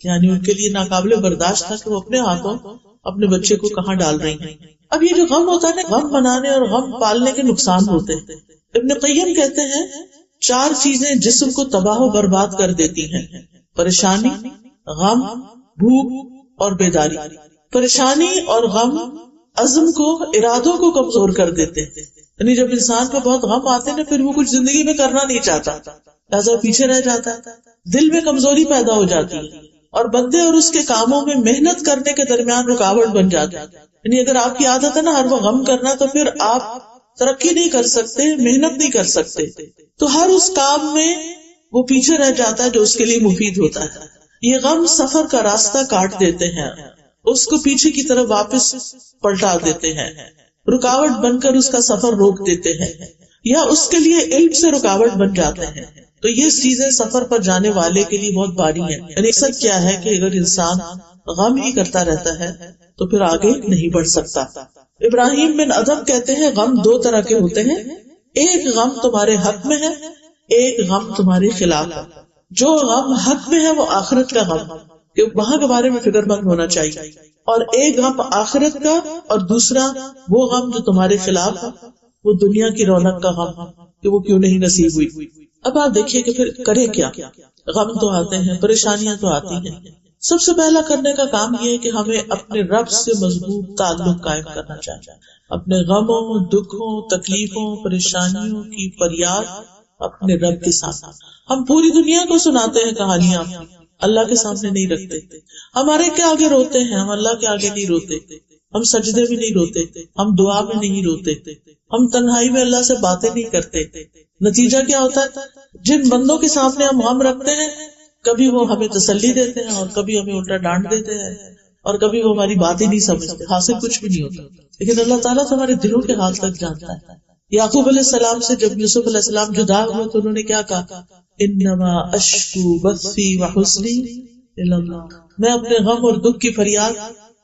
یعنی ان کے لیے ناقابل برداشت تھا کہ وہ اپنے ہاتھوں اپنے بچے کو کہاں ڈال رہی ہیں۔ اب یہ جو غم ہوتا ہے نا، غم بنانے اور غم پالنے کے نقصان ہوتے ہیں۔ ابن قیم کہتے ہیں 4 چیزیں جسم کو تباہ و برباد کر دیتی ہیں: پریشانی، غم، بھوک اور بیداری۔ پریشانی اور غم عزم کو، ارادوں کو کمزور کر دیتے ہیں، یعنی جب انسان کو بہت غم آتے ہیں پھر وہ کچھ زندگی میں کرنا نہیں چاہتا، لہذا پیچھے رہ جاتا ہے، دل میں کمزوری پیدا ہو جاتی ہے، اور بندے اور اس کے کاموں میں محنت کرنے کے درمیان رکاوٹ بن جاتا ہے۔ یعنی اگر آپ کی عادت ہے نا ہر وہ غم کرنا، تو پھر آپ ترقی نہیں کر سکتے، محنت نہیں کر سکتے، تو ہر اس کام میں وہ پیچھے رہ جاتا ہے جو اس کے لیے مفید ہوتا ہے۔ یہ غم سفر کا راستہ کاٹ دیتے ہیں، اس کو پیچھے کی طرف واپس پلٹا دیتے ہیں، رکاوٹ بن کر اس کا سفر روک دیتے ہیں، یا اس کے لیے علم سے رکاوٹ بن جاتے ہیں۔ تو یہ چیزیں سفر پر جانے والے کے لیے بہت باری ہیں۔ یعنی سچ کیا ہے کہ اگر انسان غم ہی کرتا رہتا ہے تو پھر آگے نہیں بڑھ سکتا۔ ابراہیم بن ادم کہتے ہیں غم 2 طرح کے ہوتے ہیں، ایک غم تمہارے حق میں ہے، ایک غم تمہارے خلاف ہے۔ جو غم حق میں ہے وہ آخرت کا غم، کہ وہاں کے بارے میں فکر مند ہونا چاہیے، اور ایک غم آخرت کا، اور دوسرا وہ غم جو تمہارے خلاف ہے، وہ دنیا کی رونق کا غم کہ وہ کیوں نہیں نصیب ہوئی۔ اب آپ دیکھیے کہ پھر کرے کیا؟ غم تو آتے ہیں، پریشانیاں تو آتی ہیں۔ سب سے پہلا کرنے کا کام یہ ہے کہ ہمیں اپنے رب سے مضبوط تعلق قائم کرنا چاہیے، اپنے غموں، دکھوں، تکلیفوں، پریشانیوں کی فریاد اپنے رب کے ساتھ۔ ہم پوری دنیا کو سناتے ہیں کہانیاں، اللہ کے سامنے نہیں رکھتے، ہمارے کے آگے روتے ہیں، ہم اللہ کے آگے نہیں روتے، ہم سجدے میں نہیں روتے، ہم دعا میں نہیں روتے، ہم تنہائی میں اللہ سے باتیں نہیں کرتے۔ نتیجہ کیا ہوتا ہے؟ جن بندوں کے سامنے ہم غم رکھتے ہیں، کبھی وہ ہمیں تسلی دیتے ہیں اور کبھی ہمیں الٹا ڈانٹ دیتے ہیں، اور کبھی وہ ہماری باتیں نہیں سمجھتے، حاصل کچھ بھی نہیں ہوتا۔ لیکن اللہ تعالیٰ تو ہمارے دلوں کے حال تک جانتا ہے۔ یعقوب علیہ السلام سے جب یوسف علیہ السلام جدا ہوئے تو انہوں نے کیا کہا؟ انما اشکو بثی وحزنی الی اللہ، میں اپنے غم اور دکھ کی فریاد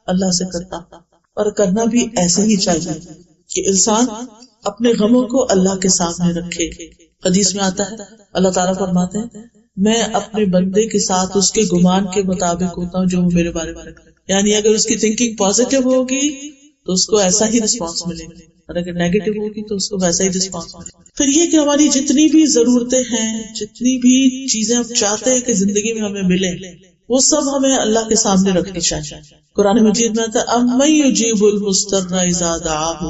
اللہ سے کرتا ہوں۔ اور کرنا بھی ایسے ہی چاہیے کہ انسان اپنے غموں کو اللہ کے سامنے رکھے۔ حدیث میں آتا ہے اللہ تعالیٰ فرماتے ہیں میں اپنے بندے کے ساتھ اس کے گمان کے مطابق ہوتا ہوں جو وہ میرے بارے میں رکھتا ہے۔ یعنی اگر اس کی تھنکنگ پازیٹو ہوگی تو اس کو ایسا ہی رسپانس ملے گا، اور اگر نیگیٹو ہوگی تو اس کو ویسا ہی رسپانس ملے گا. پھر یہ کہ ہماری جتنی بھی ضرورتیں ہیں، جتنی بھی چیزیں ہم چاہتے ہیں کہ زندگی میں ہمیں ملے، وہ سب ہمیں اللہ کے سامنے رکھنی چاہیے. قرآن مجید میں آتا ہے اَمَّن يُجِيبُ الْمُضْطَرَّ إِذَا دَعَاهُ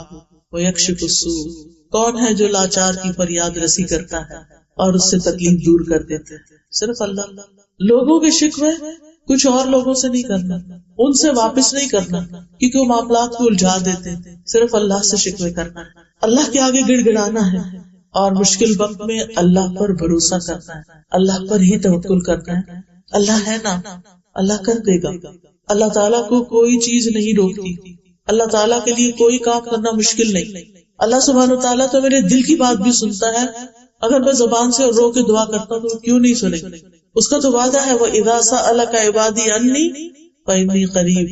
وَيَكْشِفُ السُّوءَ، کون ہے جو لاچار کی فریاد رسی کرتا ہے اور اس سے تکلیف دور کر دیتا ہے؟ صرف اللہ. لوگوں کے شکوے کچھ اور لوگوں سے نہیں کرنا، ان سے واپس نہیں کرنا، کیونکہ وہ معاملات کو الجھا دیتے ہیں. صرف اللہ سے شکوے کرنا ہے، اللہ کے آگے گڑ گڑانا ہے، اور مشکل وقت میں اللہ پر بھروسہ کرنا ہے، اللہ پر ہی توکل کرنا ہے. اللہ ہے نا، اللہ کر دے گا. اللہ تعالیٰ کو کوئی چیز نہیں روکتی، اللہ تعالیٰ کے لیے کوئی کام کرنا مشکل نہیں. اللہ سبحانہ و تعالیٰ تو میرے دل کی بات بھی سنتا ہے، اگر میں زبان سے رو کے دعا کرتا ہوں تو کیوں نہیں سنے. اس کا تو وعدہ ہے وَإِذَا سَأَلَكَ عِبَادِي عَنِّي فَإِنِّي قَرِيبٌ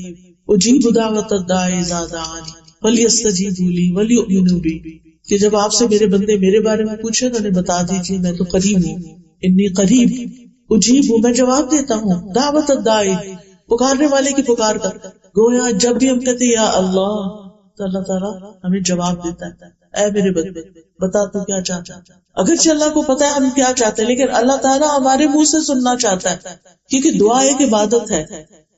أُجِيبُ دَعْوَةَ الدَّاعِ إِذَا دَعَانِ فَلْيَسْتَجِيبُوا لِي وَلْيُؤْمِنُوا بِي، کہ جب آپ سے میرے بندے میرے بارے میں پوچھے تو انہیں بتا دیجیے میں تو قریب ہوں. انی قریب، اجیب، میں جواب دیتا ہوں، دعوت الداعی، پکارنے والے کی پکار کا. گویا جب بھی ہم کہتے یا اللہ تو اللہ تعالیٰ ہمیں جواب دیتا ہے، اے میرے بندے بتا تو کیا چاہتا ہے. اگرچہ اللہ کو پتا ہے ہم کیا چاہتے ہیں، لیکن اللہ تعالیٰ ہمارے منہ سے سننا چاہتا ہے، کیونکہ دعا ایک عبادت ہے.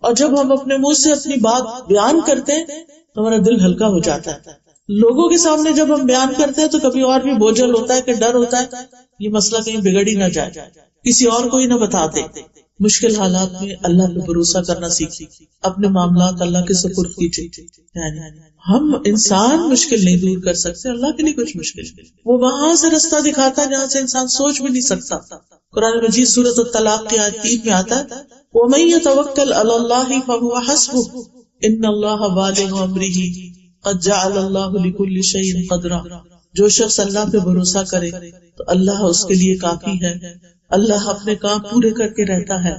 اور جب ہم اپنے منہ سے اپنی بات بیان کرتے ہیں تو ہمارا دل ہلکا ہو جاتا ہے. لوگوں کے سامنے جب ہم بیان کرتے ہیں تو کبھی اور بھی بوجھل ہوتا ہے کہ ڈر ہوتا ہے یہ مسئلہ کہیں بگڑ ہی نہ جائے، کسی اور کو ہی نہ بتا دے. مشکل حالات میں اللہ پہ بھروسہ کرنا سیکھیے، اپنے معاملات اللہ کے سپرد کیجیے. یعنی ہم انسان مشکل نہیں دور کر سکتے، اللہ کے لیے کچھ مشکل نہیں. وہ وہاں سے رستہ دکھاتا ہے جہاں سے انسان سوچ بھی نہیں سکتا. قرآن مجید سورۃ الطلاق کی آیت 3 میں آتا ہے وَمَن يَتَوَكَّلْ عَلَى اللَّهِ فَهُوَ حَسْبُهُ إِنَّ اللَّهَ بَالِغُ أَمْرِهِ قَدْ جَعَلَ اللَّهُ لِكُلِّ شَيْءٍ قَدْرًا. جو شخص اللہ پہ بھروسہ کرے تو اللہ اس کے لیے کافی ہے. اللہ اپنے کام پورے کر کے رہتا ہے.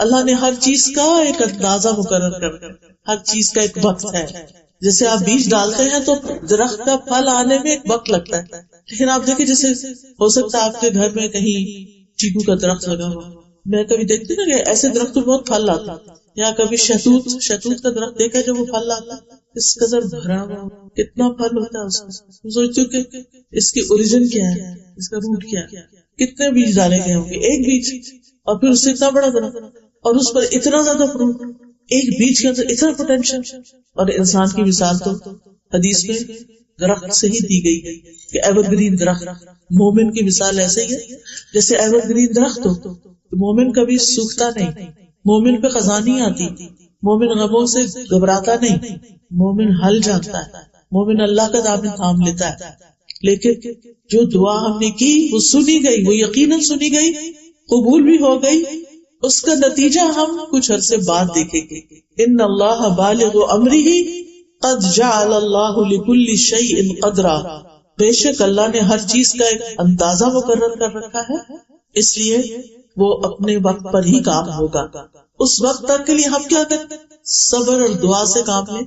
اللہ نے ہر چیز کا ایک اندازہ مقرر کر دیا، ہر چیز کا ایک وقت ہے. جیسے آپ بیج ڈالتے ہیں تو درخت کا پھل آنے میں ایک وقت لگتا ہے، لیکن آپ دیکھیں جیسے ہو سکتا ہے آپ کے گھر میں کہیں چیکو کا درخت لگا ہوا، میں کبھی دیکھتی نا کہ ایسے درخت بہت پھل لاتا، یا کبھی شہتوت کا درخت دیکھا جب وہ پھل لاتا اس قدر بھرا ہوا کتنا پھل ہوتا ہے اس میں. سوچتی ہوں کہ اس کی اوریجن کیا ہے، اس کا روٹ کیا ہے، کتنے بیج ڈالے گئے ہوں گے. ایک بیج اور پھر اس سے اتنا بڑا درخت اور اس پر اتنا زیادہ فروٹ، ایک بیج کے اندر اتنا پوٹینشیل. اور انسان کی مثال تو حدیث میں درخت سے ہی دی گئی ہے کہ ایور گرین درخت. مومن کی مثال ایسے ہی ہے جیسے ایور گرین درخت ہو. مومن کبھی سوکھتا نہیں، مومن پہ خزاں نہیں آتی، مومن غموں سے گھبراتا نہیں، مومن حل جانتا ہے، مومن اللہ کا دامن تھام لیتا ہے. لیکن جو دعا ہم نے کی وہ سنی گئی، وہ یقیناً سنی گئی، قبول بھی ہو گئی. اس کا نتیجہ ہم کچھ عرصے بعد دیکھیں گے. ان اللہ بالغ امرہ قد جعل اللہ لکل شیء قدرا، بے شک اللہ نے ہر چیز کا ایک اندازہ مقرر کر رکھا ہے، اس لیے وہ اپنے وقت پر ہی کام ہوگا. اس وقت تک کے لیے ہم کیا کریں؟ صبر اور دعا سے کام لیں،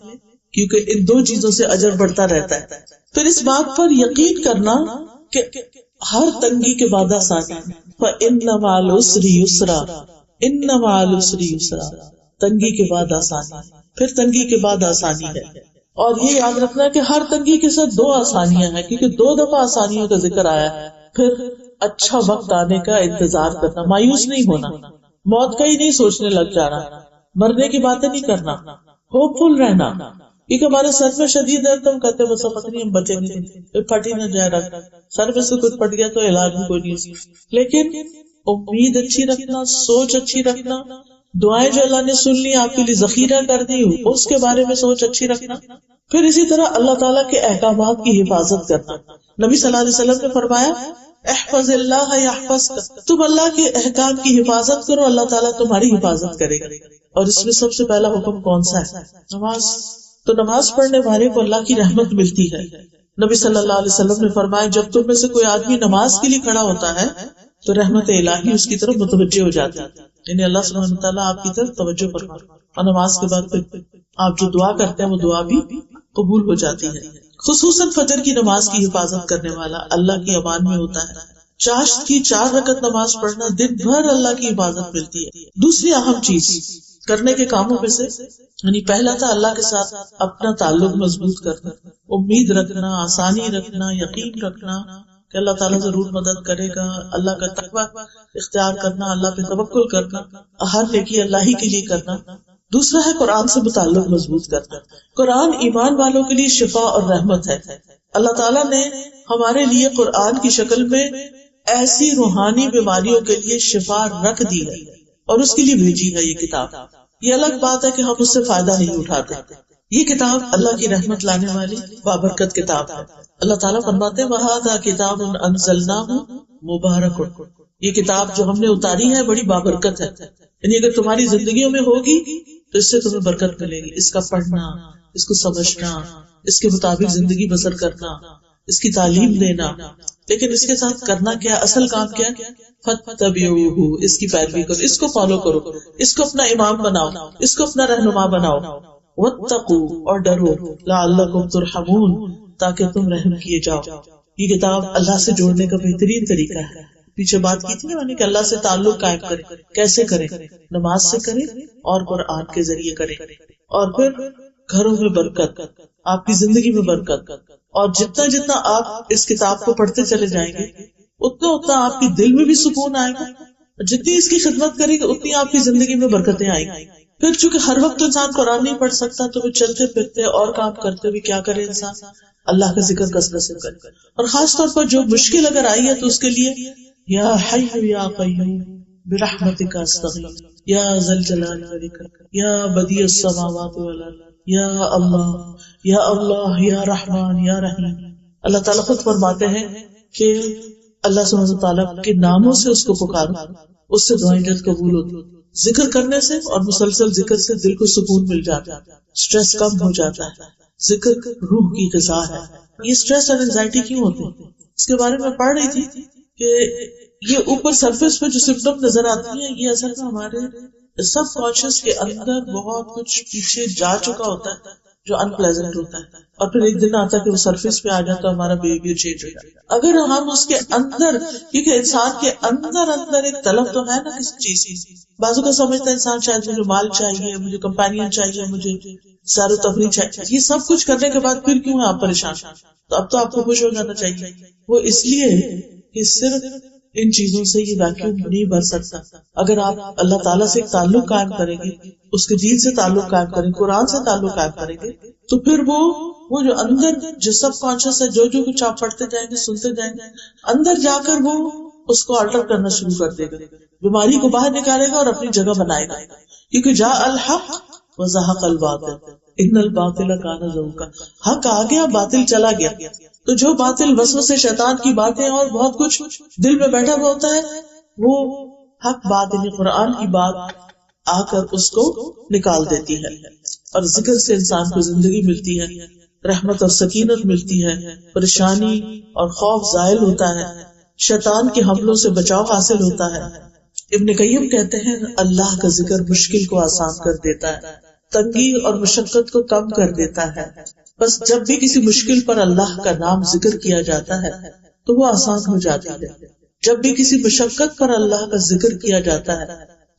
کیونکہ ان دو چیزوں سے اجر بڑھتا رہتا ہے. پھر اس بات پر یقین کرنا کہ ہر تنگی کے بعد آسانی، فَإِنَّ مَعَ الْعُسْرِ يُسْرًا، إِنَّ مَعَ الْعُسْرِ يُسْرًا، تنگی کے بعد آسانی، پھر تنگی کے بعد آسانی ہے. اور یہ یاد رکھنا کہ ہر تنگی کے ساتھ دو آسانیاں ہیں، کیونکہ 2 دفعہ آسانیوں کا ذکر آیا ہے. پھر اچھا وقت آنے کا انتظار کرنا، مایوس نہیں ہونا، موت کا ہی نہیں سوچنے لگ جانا، مرنے کی باتیں نہیں کرنا، ہوپ فل رہنا. کیونکہ ہمارے سر میں شدید درد تو ہم کہتے ہیں بس پتہ نہیں ہم بچیں گے، پھٹ ہی نہ جائے رکھ، سر میں سے کچھ پھٹ گیا تو علاج بھی کوئی نہیں. لیکن امید اچھی رکھنا، سوچ اچھی رکھنا، دعائیں جو اللہ نے سن لی آپ کے لیے ذخیرہ کر دی اس کے بارے میں سوچ اچھی رکھنا. پھر اسی طرح اللہ تعالیٰ کے احکامات کی حفاظت کرنا. نبی صلی اللہ علیہ وسلم نے فرمایا احفظ اللہ یحفظک، تم اللہ کے احکام کی حفاظت کرو اللہ تعالیٰ تمہاری حفاظت کرے گا. اور اس میں سب سے پہلا حکم کون سا ہے؟ نماز. تو نماز پڑھنے والے کو اللہ کی رحمت ملتی ہے. نبی صلی اللہ علیہ وسلم نے فرمایا جب تم میں سے کوئی آدمی نماز کے لیے کھڑا ہوتا ہے تو رحمت الہی اس کی طرف متوجہ ہو جاتی ہے، یعنی اللہ سبحانہ وتعالیٰ آپ کی طرف توجہ فرماتا ہے. اور نماز کے بعد پھر آپ جو دعا کرتے ہیں وہ دعا بھی قبول ہو جاتی ہے. خصوصاً فجر کی نماز کی حفاظت کرنے والا اللہ کی امان میں ہوتا ہے. چاشت کی 4 رکعت نماز پڑھنا دن بھر اللہ کی حفاظت ملتی ہے. دوسری اہم چیز کرنے کے کاموں میں سے یعنی پہلا تھا اللہ کے ساتھ اپنا تعلق مضبوط کرنا، امید رکھنا، آسانی رکھنا، یقین رکھنا کہ اللہ تعالیٰ ضرور مدد کرے گا، اللہ کا تقوی اختیار کرنا، اللہ پہ توکل کرنا، ہر نیکی اللہ ہی کے لیے کرنا۔ دوسرا ہے قرآن سے متعلق مضبوط کرنا۔ قرآن ایمان والوں کے لیے شفا اور رحمت ہے۔ اللہ تعالیٰ نے ہمارے لیے قرآن کی شکل میں ایسی روحانی بیماریوں کے لیے شفا رکھ دی ہے اور اس کے لیے بھیجی ہے یہ کتاب۔ یہ الگ بات ہے کہ ہم اس سے فائدہ نہیں اٹھاتے۔ یہ کتاب اللہ کی رحمت لانے والی بابرکت کتاب ہے۔ اللہ تعالیٰ فرماتے ہیں وَهَذَا كِتَابٌ أَنزَلْنَاهُ مُبَارَكٌ، یہ کتاب جو ہم نے اتاری ہے بڑی بابرکت ہے، یعنی اگر تمہاری زندگیوں میں ہوگی تو اس سے تمہیں برکت ملے گی۔ اس کا پڑھنا، اس کو سمجھنا، اس کے مطابق زندگی بسر کرنا، اس کی تعلیم دینا، لیکن اس کے ساتھ کرنا کیا، اصل کام کیا، فَاتَّبِعُوهُ، اس کی پیروی کرو، اس کو فالو کرو، اس کو اپنا امام بناؤ، اس کو اپنا رہنما بناؤ۔ وَاتَّقُوا، اور ڈرو، لَعَلَّكُمْ تُرْحَمُونَ، تاکہ تم رحم کیے جاؤ۔ یہ کتاب اللہ سے جوڑنے کا بہترین طریقہ ہے۔ پیچھے بات کی تھی نا میں نے کہ اللہ سے تعلق قائم کرے، کیسے کرے، نماز سے کرے اور قرآن کے ذریعے کرے، اور پھر گھروں میں برکت، آپ کی زندگی میں برکت، اور جتنا جتنا آپ اس کتاب کو پڑھتے چلے جائیں گے اتنا اتنا آپ کے دل میں بھی سکون آئے گا، جتنی اس کی خدمت کرے گا اتنی آپ کی زندگی میں برکتیں آئیں گی۔ پھر چونکہ ہر وقت انسان قرآن نہیں پڑھ سکتا تو وہ چلتے پھرتے اور کام کرتے ہوئے کیا کرے انسان، اللہ کا ذکر کثرت سے کرے، اور خاص طور پر جو مشکل اگر آئی ہے تو اس کے لیے یا حی یا قیوم برحمتک استغیث یا ذا الجلال والاکرام یا بدیع السماوات والارض یا اللہ یا رحمان یا رحیم۔ اللہ تعالیٰ خود فرماتے ہیں کہ اللہ سبحانہ وتعالیٰ کے ناموں سے اس کو پکارو، اس سے دعائیں جلد قبول ہوتی۔ ذکر کرنے سے اور مسلسل ذکر سے دل کو سکون مل جاتا ہے، سٹریس کم ہو جاتا ہے، ذکر روح کی غذا ہے۔ یہ سٹریس اور انزائٹی کیوں ہوتے ہیں اس کے بارے میں پڑھ رہی تھی کہ یہ اوپر سرفیس پہ جو سمپٹم نظر آتی ہیں یہ اصل میں ہمارے سب کانشیس کے اندر بہت کچھ پیچھے جا چکا ہوتا ہے جو ان پلیزنٹ ہوتا ہے، اور پھر ایک دن آتا ہے کہ وہ سرفیس پہ آ جاتا ہے، ہمارا بیہیویئر چینج ہو جاتا ہے۔ اگر ہم اس کے اندر، کیونکہ انسان کے اندر ایک طلب تو ہے نا کسی چیز کی، بازو کا سمجھتا ہے انسان شاید مجھے مال چاہیے، مجھے کمپینین چاہیے، مجھے سیر و تفریح چاہیے، یہ سب کچھ کرنے کے بعد پھر کیوں ہے آپ پریشان؟ تو اب تو آپ کو خوش ہو جانا چاہیے۔ وہ اس لیے کہ صرف ان چیزوں سے یہ ویکیوم نہیں بھر سکتا۔ اگر آپ اللہ تعالیٰ سے ایک تعلق قائم کریں گے، اس کے دین سے تعلق قائم کریں گے، قرآن سے تعلق قائم کریں گے، تو پھر وہ جو اندر جو سب کانشیس ہے، جو کچھ آپ پڑھتے جائیں گے، سنتے جائیں گے، اندر جا کر وہ اس کو آلٹر کرنا شروع کر دے گا، بیماری کو باہر نکالے گا اور اپنی جگہ بنائے گا۔ کیونکہ جاء الحق وزہق الباطل ان الباطل کان زہوقا، حق آ گیا، باطل چلا گیا۔ تو جو باطل وسوسے شیطان کی باتیں اور بہت کچھ دل میں بیٹھا ہوا ہوتا ہے، وہ حق بات یعنی قرآن کی بات آ کر اس کو نکال دیتی ہے، اور ذکر سے انسان کو زندگی ملتی ہے، رحمت اور سکینت ملتی ہے، پریشانی اور خوف زائل ہوتا ہے، شیطان کے حملوں سے بچاؤ حاصل ہوتا ہے۔ ابن قیم کہتے ہیں اللہ کا ذکر مشکل کو آسان کر دیتا ہے، تنگی اور مشقت کو کم کر دیتا ہے۔ بس جب بھی کسی مشکل پر اللہ کا نام ذکر کیا جاتا ہے تو وہ آسان ہو جاتی ہے، جب بھی کسی مشقت پر اللہ کا ذکر کیا جاتا ہے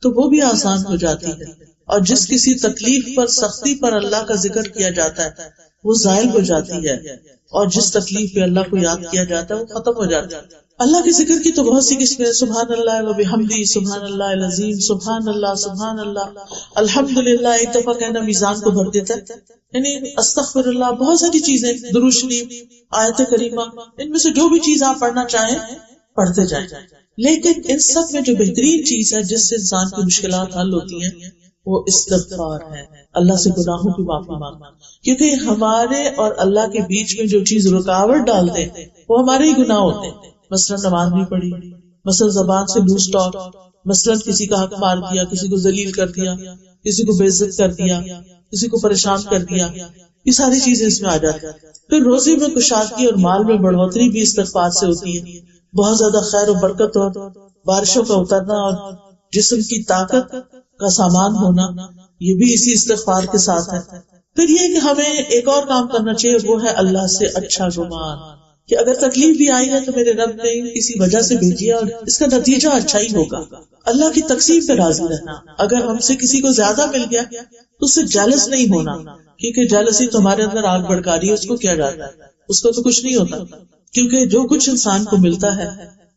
تو وہ بھی آسان ہو جاتی ہے، اور جس کسی تکلیف پر، سختی پر اللہ کا ذکر کیا جاتا ہے وہ زائل ہو جاتی ہے، اور جس تکلیف پہ اللہ کو یاد کیا جاتا ہے وہ ختم ہو جاتا ہے۔ اللہ کے ذکر کی تو بہت سی قسمیں ہیں، سبحان اللہ و بحمدہ، سبحان اللہ العظیم، سبحان اللہ، الحمدللہ ایک دفعہ کہنا میزان کو بھر دیتا ہے، یعنی استغفر اللہ، بہت ساری چیزیں، درود شریف، آیت کریمہ، ان میں سے جو بھی چیز آپ پڑھنا چاہیں پڑھتے جائیں۔ لیکن ان سب میں جو بہترین چیز ہے جس سے انسان کی مشکلات حل ہوتی ہیں وہ استغفار ہے، اللہ سے گناہوں کی معافی مانگنا، کیونکہ ہمارے اور اللہ کے بیچ میں جو چیز رکاوٹ ڈال دے وہ ہمارے ہی گناہ ہوتے ہیں۔ مثلا نماز نہیں پڑھی، مثلا زبان سے لوز ٹاک، مثلا کسی کا حق مار دیا، کسی کو ذلیل کر دیا، کسی کو بے عزت کر دیا، کسی کو پریشان کر دیا، یہ ساری چیزیں اس میں آ جاتی ہیں۔ پھر روزی میں کشادگی اور مال میں بڑھوتری بھی استغفار سے ہوتی ہے، بہت زیادہ خیر و برکت اور بارشوں کا اترنا اور جسم کی طاقت کا سامان ہونا، یہ بھی اسی استغفار کے ساتھ ہے۔ پھر یہ کہ ہمیں ایک اور کام کرنا چاہیے، وہ ہے اللہ سے اچھا گمان، کہ اگر تکلیف بھی آئی ہے تو میرے رب نے کسی وجہ سے بھیجی ہے اور اس کا نتیجہ اچھا ہی ہوگا. اللہ کی تقسیم پہ راضی رہنا. اگر ہم سے کسی کو زیادہ مل گیا تو اس سے جیلس نہیں ہونا، کیونکہ جیلسی تو ہمارے اندر آگ بھڑکا رہی ہے. اس کو کیا جاتا ہے، اس کو تو کچھ نہیں ہوتا، کیونکہ جو کچھ انسان کو ملتا ہے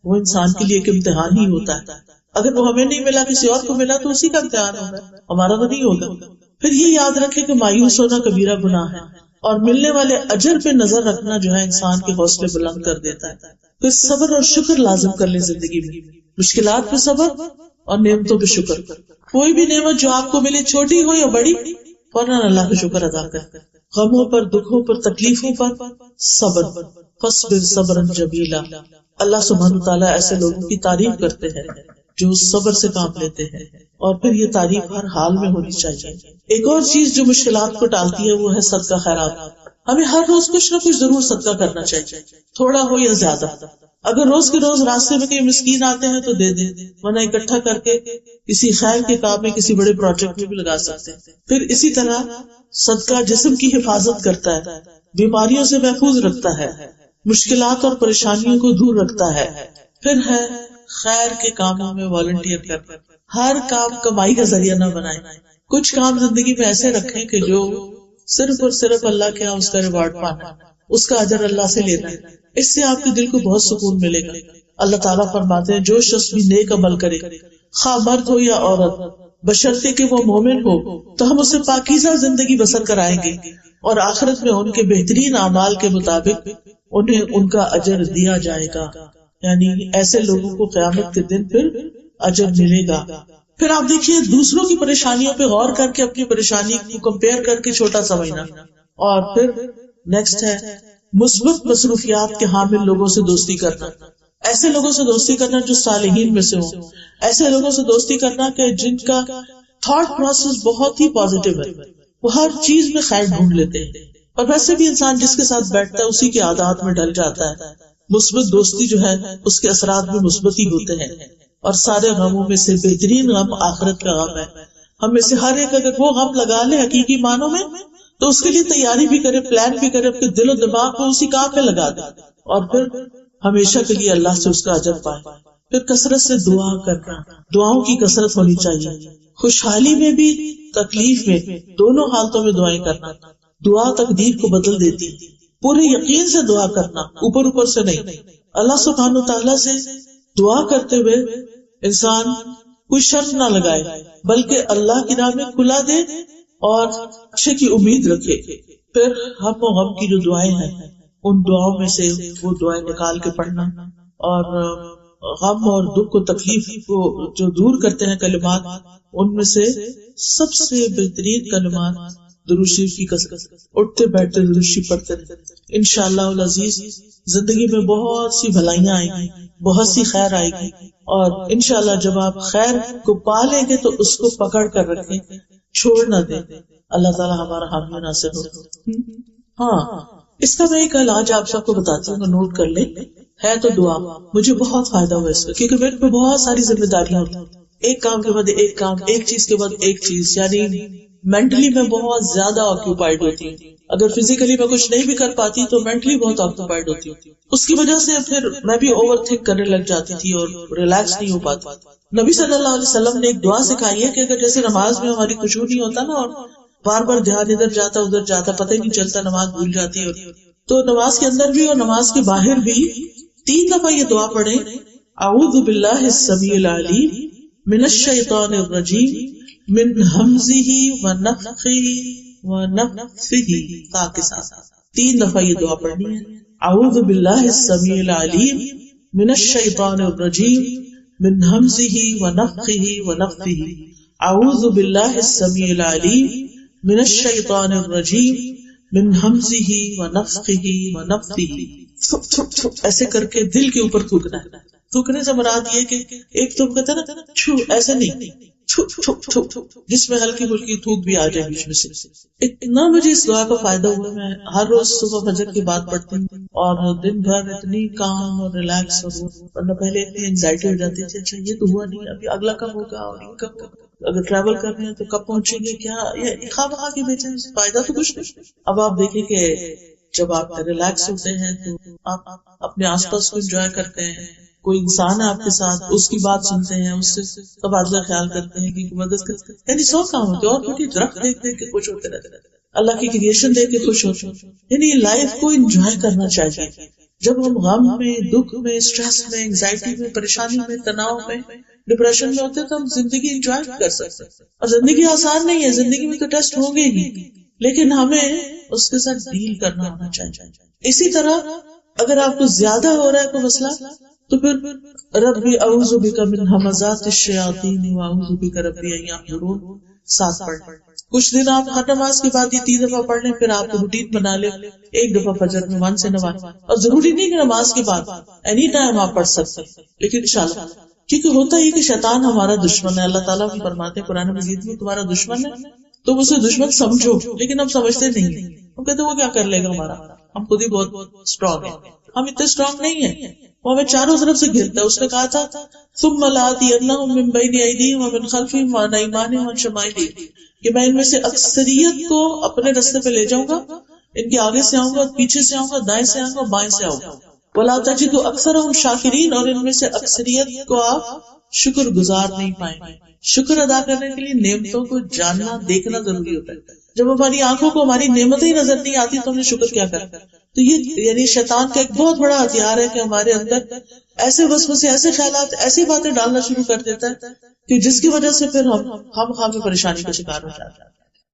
وہ انسان کے لیے ایک امتحان ہی ہوتا ہے. اگر وہ ہمیں نہیں ملا، کسی اور کو ملا تو اسی کا امتحان ہوگا، ہمارا تو نہیں ہوگا. پھر یہ یاد رکھے کہ مایوس ہونا کبیرہ گناہ ہے، اور ملنے والے اجر پہ نظر رکھنا جو ہے انسان کے حوصلے بلند کر دیتا ہے. پھر صبر اور شکر لازم کر لیں زندگی میں، مشکلات پہ صبر اور نعمتوں پہ شکر. کوئی بھی نعمت جو آپ کو ملے، چھوٹی ہو یا بڑی، فوراً اللہ کا شکر ادا کریں. غموں پر، دکھوں پر، تکلیفوں پر صبر. فاصبر صبرا جمیلا. اللہ سبحانہ وتعالیٰ ایسے لوگوں کی تعریف کرتے ہیں جو صبر سے کام لیتے ہیں، اور پھر یہ تعریف ہر حال میں ہونی چاہیے. ایک اور چیز جو مشکلات کو ٹالتی ہے وہ ہے صدقہ خیرات. ہمیں ہر روز کچھ نہ کچھ ضرور صدقہ کرنا چاہیے، تھوڑا ہو یا زیادہ. اگر روز کے روز راستے میں کہیں مسکین آتے ہیں تو دے دیں، ورنہ اکٹھا کر کے کسی خیر کے کام میں، کسی بڑے پروجیکٹ میں بھی لگا سکتے ہیں. پھر اسی طرح صدقہ جسم کی حفاظت کرتا ہے، بیماریوں سے محفوظ رکھتا ہے، مشکلات اور پریشانیوں کو دور رکھتا ہے. پھر ہے خیر کے کاموں میں والنٹیئر کرنا. ہر کام کمائی کا ذریعہ نہ بنائیں. کچھ کام زندگی میں ایسے رکھیں کہ جو صرف اور صرف اللہ کے یہاں اس کا ریوارڈ پانا، اس کا اجر اللہ سے لینا ہے. اس سے آپ کے دل کو بہت سکون ملے گا. اللہ تعالیٰ فرماتے ہیں جو شخص بھی نیک عمل کرے، خواہ مرد ہو یا عورت، بشرطے کہ وہ مومن ہو، تو ہم اسے پاکیزہ زندگی بسر کرائیں گے، اور آخرت میں ان کے بہترین اعمال کے مطابق انہیں ان کا اجر دیا جائے گا. یعنی ایسے لوگوں کو قیامت کے دن پھر اجر ملے گا. پھر آپ دیکھیے دوسروں کی پریشانیوں پہ غور کر کے اپنی پریشانی کو کمپیئر کر کے چھوٹا سمجھنا. اور پھر نیکسٹ ہے مثبت مصروفیات کے حامل لوگوں سے دوستی کرنا. ایسے لوگوں سے دوستی کرنا جو صالحین میں سے ہوں. ایسے لوگوں سے دوستی کرنا کہ جن کا تھاٹ پروسیس بہت ہی پازیٹیو ہے، وہ ہر چیز میں خیر ڈھونڈ لیتے ہیں. اور ویسے بھی انسان جس کے ساتھ بیٹھتا ہے اسی کے عادات میں ڈل جاتا ہے. مثبت دوستی جو ہے اس کے اثرات بھی مثبت ہی ہوتے ہیں. اور سارے غموں میں سے بہترین غم آخرت کا غم ہے. ہم میں سے ہر ایک اگر وہ غم لگا لے حقیقی معنوں میں تو اس کے لیے تیاری بھی کرے، پلان بھی کرے، اپنے دل و دماغ کو اسی کام پہ لگا دے، اور پھر ہمیشہ کے لیے اللہ سے اس کا اجر پائے. پھر کثرت سے دعا کرنا، دعاؤں کی کثرت ہونی چاہیے. خوشحالی میں بھی تکلیف میں، دونوں حالتوں میں دعائیں کرنا. دعا تقدیر کو بدل دیتی ہے. پورے یقین سے دعا کرنا، اوپر اوپر سے نہیں. اللہ سبحانہ تعالیٰ سے دعا کرتے ہوئے انسان کوئی شرط نہ لگائے، بلکہ اللہ کی راہ میں کھلا دے اور اچھے کی امید رکھے. پھر ہم و غم کی جو دعائیں ہیں ان دعاؤں میں سے وہ دعائیں نکال کے پڑھنا، اور غم اور دکھ و تکلیف کو جو دور کرتے ہیں کلمات، ان میں سے سب سے بہترین کلمات درود شریف کی کثرت. اٹھتے بیٹھتے درود شریف پڑھتے رہے. انشاءاللہ العزیز زندگی میں بہت سی بھلائیاں آئیں گی، بہت سی خیر آئے گی. اور انشاءاللہ جب آپ خیر کو پا لیں گے تو اس کو پکڑ کر رکھیں، چھوڑ نہ دیں. اللہ تعالیٰ ہمارا حامی ناصر ہو. ہاں، اس کا میں ایک علاج آپ سب کو بتاتی ہوں، نوٹ کر لیں. ہے تو دعا. مجھے بہت فائدہ ہوا اس کا، کیونکہ میرے پہ بہت ساری ذمہ داریاں ہوتی ہیں، ایک کام کے بعد ایک کام، ایک چیز کے بعد ایک چیز. یعنی مینٹلی میں بہت زیادہ آکوپائڈ ہوتی ہوں. اگر فزیکلی میں کچھ نہیں بھی کر پاتی تو مینٹلی بہت آکوپائڈ ہوتی ہوں. اس کی وجہ سے پھر میں بھی اوور تھنک کرنے لگ جاتی تھی اور ریلیکس نہیں ہو پاتی. نبی صلی اللہ علیہ وسلم نے ایک دعا سکھائی ہے کہ اگر جیسے نماز میں ہماری خشوع نہیں ہوتا نا، اور بار بار دھیان ادھر جاتا ادھر جاتا، پتہ ہی نہیں چلتا، نماز بھول جاتی ہے، تو نماز کے اندر بھی اور نماز کے باہر بھی 3 دفعہ یہ دعا پڑھیں: اعوذ باللہ السمیع العلیم من الشیطان الرجیم من ہمزہ ونفخہ ونفثہ. تاکہ ساتھ 3 دفعہ یہ دعا پڑھنی ہے. اعوذ باللہ السمیع العلیم من الشیطان الرجیم من ہمزہ ونفخہ ونفثہ. اعوذ باللہ السمیع العلیم من الشیطان الرجیم من ہمزہ ونفخہ ونفثہ. ایسے کر کے دل کے اوپر تھوکنا ہے. تھوکنے سے مراد یہ کہ ایک تو کہتے ہیں نا چھو، ایسے نہیں، جس میں ہلکی پھلکی تھوک بھی آ جائے بیچ میں سے. اتنا مجھے اس دعا کا فائدہ ہوا. میں ہر روز صبح فجر کی بات پڑھتی ہوں اور دن بھر اتنی کام اور ریلیکس، اور ورنہ پہلے اتنی اینگزائٹی ہو جاتی تھی، اچھا یہ تو ہوا نہیں، ابھی اگلا کب ہوگا، اور یہ کب ہوگا، اگر ٹریول کر رہے ہیں تو کب پہنچیں گے، کیا یہ خواہ بہا کے بیچے فائدہ تو کچھ نہیں. اب آپ دیکھیں کہ جب آپ ریلیکس ہوتے ہیں تو آپ اپنے آس پاس کو انجوائے کرتے ہیں. کوئی انسان ہے آپ کے ساتھ، اس کی بات سنتے ہیں، اس سے تبادلہ خیال کرتے ہیں کہ مدد کرتے ہیں. یعنی 100 کام ہوتے ہیں. اور چھوٹی درخت دیکھ دیکھ کے خوش ہوتے رہتے ہیں، اللہ کی کریشن دیکھ کے خوش ہوتے ہیں. یعنی لائف کو انجوائے کرنا چاہیے. جب ہم غم میں، دکھ میں، اسٹریس میں، انگزائٹی میں، پریشانی میں، تناؤ میں، ڈپریشن میں ہوتے ہیں تو ہم زندگی انجوائے کر سکتے ہیں. اور زندگی آسان نہیں ہے، زندگی میں تو ٹیسٹ ہوں گے ہی، لیکن ہمیں اس کے ساتھ ڈیل کرنا ہونا چاہیے. اسی طرح اگر آپ کو زیادہ ہو رہا ہے کوئی مسئلہ تو پھر ربی اعوذ بک من ہمزات الشیاطین واعوذ بک ربی ان یحضرون ساتھ پڑھ. کچھ دن آپ ہر نماز کے بعد یہ 3 دفعہ پڑھ لیں، پھر آپ روٹین بنا لیں. 1 دفعہ فجر میں 1 سے نماز، اور ضروری نہیں کہ نماز کے بعد، اینی ٹائم آپ پڑھ سکتے ہیں. لیکن انشاءاللہ، کیونکہ ہوتا یہ کہ شیطان ہمارا دشمن ہے. اللہ تعالیٰ بھی فرماتے ہیں قرآن مجید میں تمہارا دشمن ہے تم اسے دشمن سمجھو، لیکن ہم سمجھتے نہیں. ہم کہتے وہ کیا کر لے گا ہمارا، ہم خود ہی بہت اسٹرانگ ہیں. ہم اتنے اسٹرانگ نہیں ہیں، وہ ہمیں چاروں طرف سے گھرتا ہے. اس نے کہا تھا ثم لآتینہم من بین ایدیہم ومن خلفہم وعن ایمانہم وعن شمائلہم، کہ میں ان میں سے اکثریت کو اپنے راستے پہ لے جاؤں گا، ان کے آگے سے آؤں گا، پیچھے سے آؤں گا، دائیں سے آؤں گا، بائیں سے آؤں گا. ولا تجد اکثرہم شاکرین، اور ان میں سے اکثریت کو آپ شکر گزار نہیں پائیں گے. شکر ادا کرنے کے لیے نعمتوں کو جاننا، دیکھنا ضروری ہوتا ہے. جب ہماری آنکھوں کو ہماری نعمتیں ہی نظر نہیں آتی تو ہم نے شکر کیا کرنا. تو یہ یعنی شیطان کا ایک بہت بڑا ہتھیار ہے کہ ہمارے اندر ایسے وسوسے، ایسے خیالات، ایسی باتیں ڈالنا شروع کر دیتا ہے کہ جس کی وجہ سے پھر ہم خواہ پریشانی کا شکار ہو جاتے ہیں.